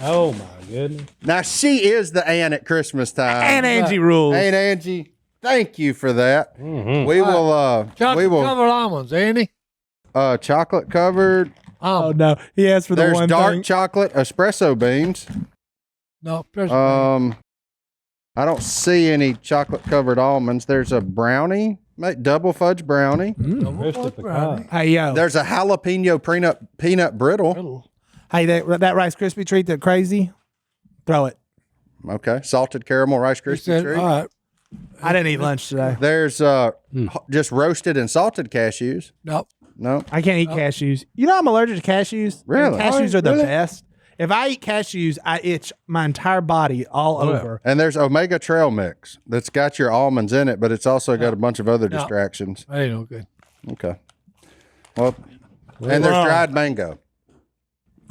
Oh my goodness. Now she is the aunt at Christmas time. Aunt Angie rules. Aunt Angie, thank you for that. Mm-hmm. We will Chocolate covered almonds, Andy. chocolate covered. Oh no, he asked for the There's one dark thing. chocolate espresso beans. No, there's I don't see any chocolate covered almonds. There's a brownie, double fudge brownie. Roasted pecan. Hey yo, There's a jalapeno peanut brittle. hey that Rice Krispie treat that crazy, throw it. Okay, salted caramel Rice he Krispie said, treat. all right. I didn't eat lunch today. There's just roasted and salted cashews. No. No, I can't eat cashews. You know I'm allergic to cashews. Really? Cashews are the Really? best. If I eat cashews, I itch my entire body all over. and there's Omega Trail Mix that's got your almonds in it, but it's also got a bunch of other distractions. That ain't no good. Okay. Well, and there's Wow. dried mango,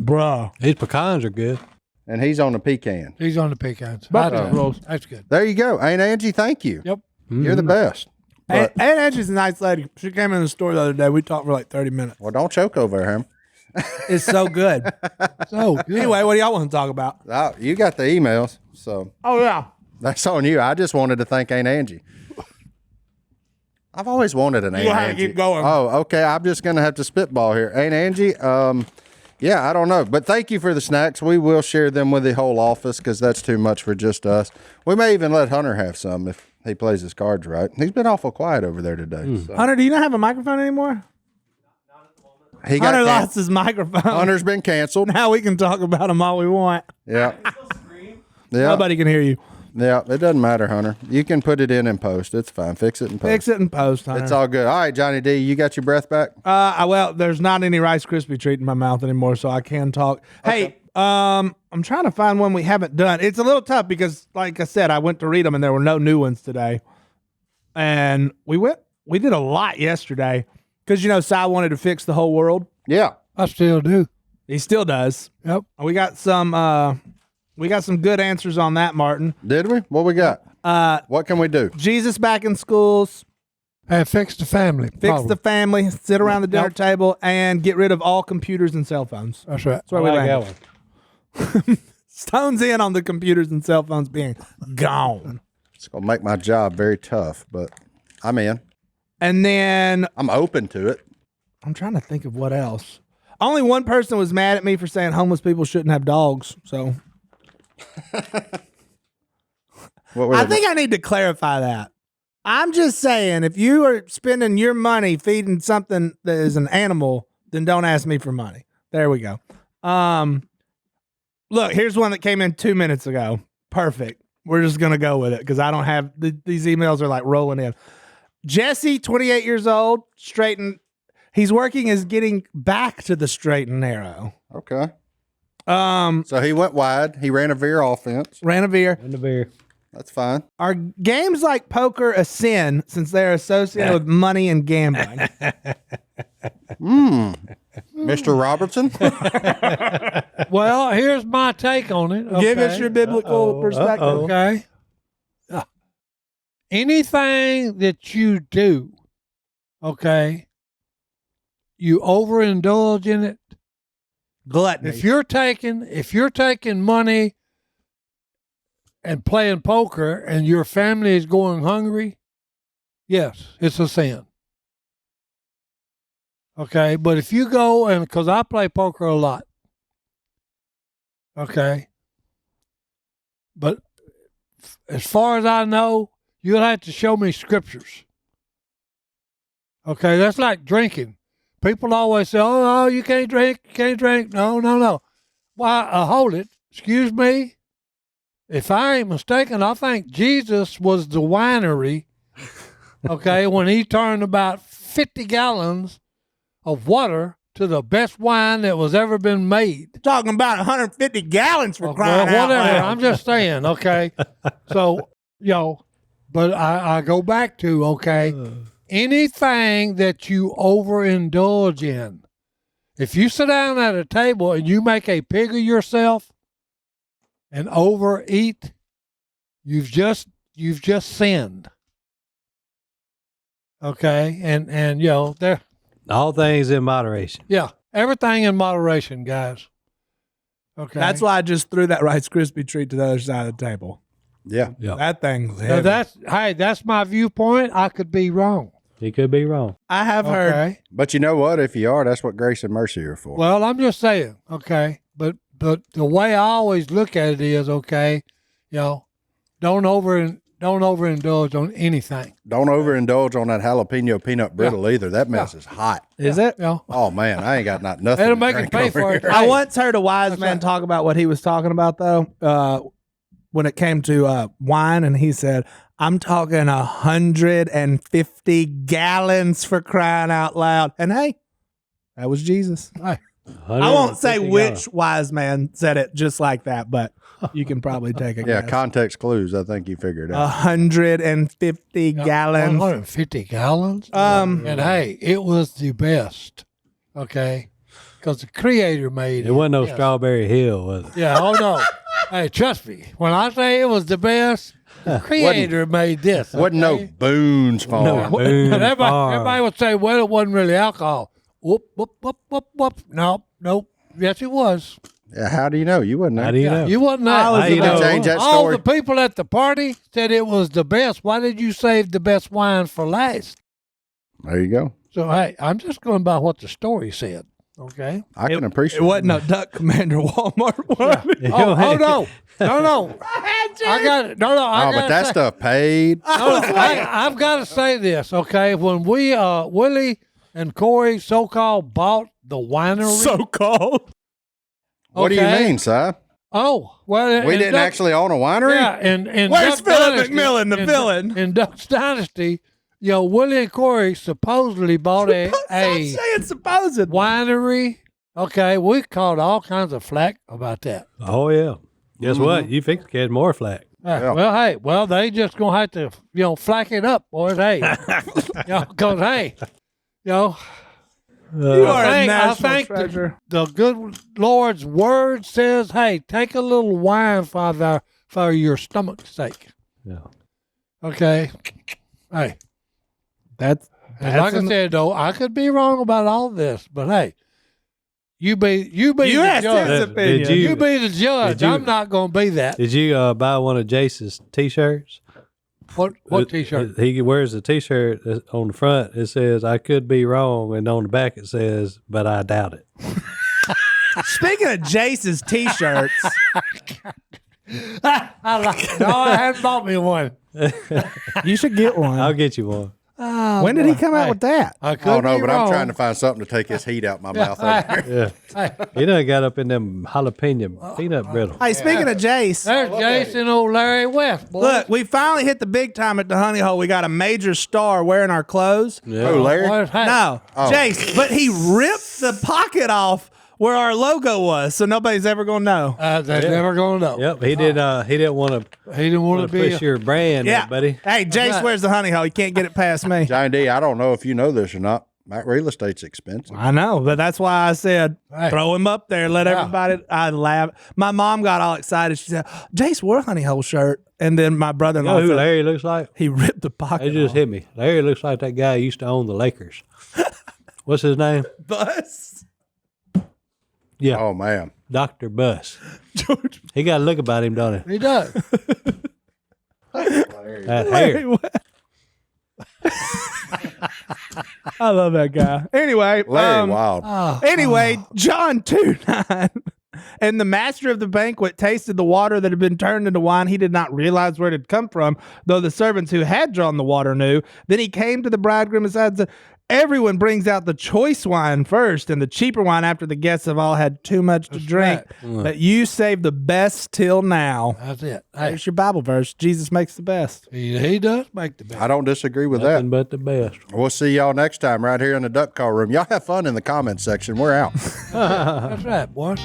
Bruh. These pecans are good. and he's on the pecan. He's on the pecans. But- I do. That's good. There you go, Aunt Angie. Thank you. Yep. You're the best. Aunt But, Angie's a nice lady. She came in the store the other day. We talked for like 30 minutes. well, don't choke over him. It's so good. So good. Anyway, what do y'all want to talk about? You got the emails, so Oh yeah. that's on you. I just wanted to thank Aunt Angie. I've always wanted an Aunt gonna have to Angie. keep going. Oh, okay. I'm just gonna have to spitball here. Aunt Angie, yeah, I don't know, but thank you for the snacks. We will share them with the whole office because that's too much for just us. We may even let Hunter have some if he plays his cards right. He's been awful quiet over there today. So. Hunter, do you not have a microphone anymore? He got Hunter can- lost his microphone. Hunter's been canceled. Now we can talk about him all we want. Yeah. Yeah. Nobody can hear you. Yeah. It doesn't matter, Hunter. You can put it in post. It's fine. Fix it in post. Fix it in post, Hunter. It's all good. All right, Johnny D, you got your breath back? Well, there's not any Rice Krispie treat in my mouth anymore, so I can talk. Hey, I'm trying to find one we haven't done. It's a little tough because, like I said, I went to read them and there were no new ones today. And we did a lot yesterday because, Si wanted to fix the whole world. Yeah. I still do. He still does. Yep. We got some good answers on that, Martin. Did we? What we got? What can we do? Jesus back in schools, And fix the family. fix the family, sit around the dinner table, and get rid of all computers and cell phones. That's right. That's where we I like landed. that one. Stones in on the computers and cell phones being gone. It's gonna make my job very tough, but I'm in. And then I'm open to it. I'm trying to think of what else. Only one person was mad at me for saying homeless people shouldn't have dogs. So What were I they- think I need to clarify that. I'm just saying, if you are spending your money feeding something that is an animal, then don't ask me for money. There we go. Look, here's one that came in 2 minutes ago. Perfect. We're just going to go with it because I don't have these emails are like rolling in. Jesse, 28 years old, he's working as getting back to the straight and narrow. Okay. Um, So he went wide. He ran a veer offense. ran a beer. And the beer. That's fine. Are games like poker a sin since they're associated with money and gambling? Mr. Robertson. Well, here's my take on it. Give us okay? your biblical perspective. Okay. Anything that you do, okay, you overindulge in it. Gluttony. If you're taking money and playing poker and your family is going hungry, yes, it's a sin. Okay, but if you go and because I play poker a lot, okay, but as far as I know, you'll have to show me scriptures. Okay, that's like drinking. People always say, "Oh, you can't drink, you can't drink." No. Why? Hold it. Excuse me. If I ain't mistaken, I think Jesus was the winery. Okay, when he turned about 50 gallons of water to the best wine that was ever been made. Talking about 150 gallons for Well, crying out whatever. loud. I'm just saying, okay. So, but I go back to, okay, anything that you overindulge in. If you sit down at a table and you make a pig of yourself and overeat, you've just sinned. Okay, and there. All things in moderation. Yeah, everything in moderation, guys. Okay, That's why I just threw that Rice Krispie treat to the other side of the table. Yeah. Yeah. That thing's Now heavy. that's my viewpoint. I could be wrong. He could be wrong. I have heard. Okay. But you know what? If you are, that's what grace and mercy are for. Well, I'm just saying. Okay, but the way I always look at it is, okay, don't overindulge on anything. Don't overindulge on that jalapeno peanut brittle either. That mess is hot. Is it? Oh man, I ain't got nothing. It'll to make drink it pay over for it. here. I Hey, once heard a wise man right. talk about what he was talking about, though, when it came to wine, and he said, I'm talking 150 gallons for crying out loud. And hey, that was Jesus. I won't say 150 which gallons. wise man said it just like that, but you can probably take a Yeah, guess. context clues. I think you figured out. 150 gallons. 150 gallons. Um, And hey, it was the best. Okay, because the Creator made it. It wasn't no Yes. Strawberry Hill, was it? Yeah. Oh no. Hey, trust me. When I say it was the best, the Creator made this. Wasn't no okay? Boone's farm. No, Boone And Farm. everybody would say, well, it wasn't really alcohol. Whoop, whoop, whoop, whoop, whoop. Nope. Yes, it was. Yeah, how do you know? You wasn't there. How do you know? You wasn't there. I was How you about- know? Change that All story. the people at the party said it was the best. Why did you save the best wine for last? There you go. So, hey, I'm just going by what the story said. Okay. I can appreciate It wasn't no Duck Commander Walmart one. Oh, no. I got it. No, I Oh, got but that stuff paid. I've got to say this, okay? When we, Willie and Corey so-called bought the winery. So-called. What do you okay? mean, Si? Oh, well. We in didn't Duck- actually own a winery? Yeah, and Where's Duck Phillip Dynasty- McMillan, the in- villain? In Duck's Dynasty, Willie and Corey supposedly bought a saying supposed. winery. Okay, we caught all kinds of flack about that. Oh, yeah. Guess what? You fix to catch more flack. Yeah. Well, they just gonna have to, flack it up, boys. Hey, because hey, You are a I national think treasure. the good Lord's word says, "Hey, take a little wine for your stomach's sake." Yeah. Okay. Hey, That's and like I said though, I could be wrong about all this, but hey, you be You the asked judge. his Did opinion. you- You be the judge. did you- I'm not going to be that. Did you buy one of Jace's T-shirts? What T-shirt? He wears a T-shirt that on the front. It says, "I could be wrong," and on the back it says, "But I doubt it." Speaking of Jace's T-shirts, I like it. No, I haven't bought me one. you should get one. I'll get you one. Oh, When did he boy. come out Hey, with that? I I could don't know, be but wrong. I'm trying to find something to take his heat out my mouth. Over here. Yeah, he done got up in them jalapeno peanut brittle. Hey, speaking of Jace, There's Jason old Larry West, boy. look, we finally hit the big time at the Honey Hole. We got a major star wearing our clothes. Oh, Larry? Hey, No, Oh. Jace, but he ripped the pocket off where our logo was, so nobody's ever gonna know. they're never going to know. Yep, he did. He didn't want He didn't want to to be. push your brand, Yeah, there, buddy. Hey, Jace right. wears the Honey Hole. You can't get it past me. Johnny D, I don't know if you know this or not. That real estate's expensive. I know, but that's why I said Hey. throw him up there. Let Yeah. everybody. I laugh. My mom got all excited. She said, "Jace wore a Honey Hole shirt," and then my You brother-in-law know who said, Larry looks like? he ripped the pocket. They just off. hit me. Larry looks like that guy who used to own the Lakers. What's his name? Bus. Yeah, Oh, man. Dr. Bus. George. He got a look about him, don't he? He does. That hair. I love that guy. Anyway, Larry Wild. Anyway, John 2:9. And the master of the banquet tasted the water that had been turned into wine. He did not realize where it had come from, though the servants who had drawn the water knew. Then he came to the bridegroom and said, "Everyone brings out the choice wine first and the cheaper wine after the guests have all had too much to drink. But you saved the best till now." That's it. Hey, There's your Bible verse. Jesus makes the best. he does make the best. I don't disagree with Nothing that. but the best. We'll see y'all next time right here in the duck call room. Y'all have fun in the comments section. We're out. That's right, boys.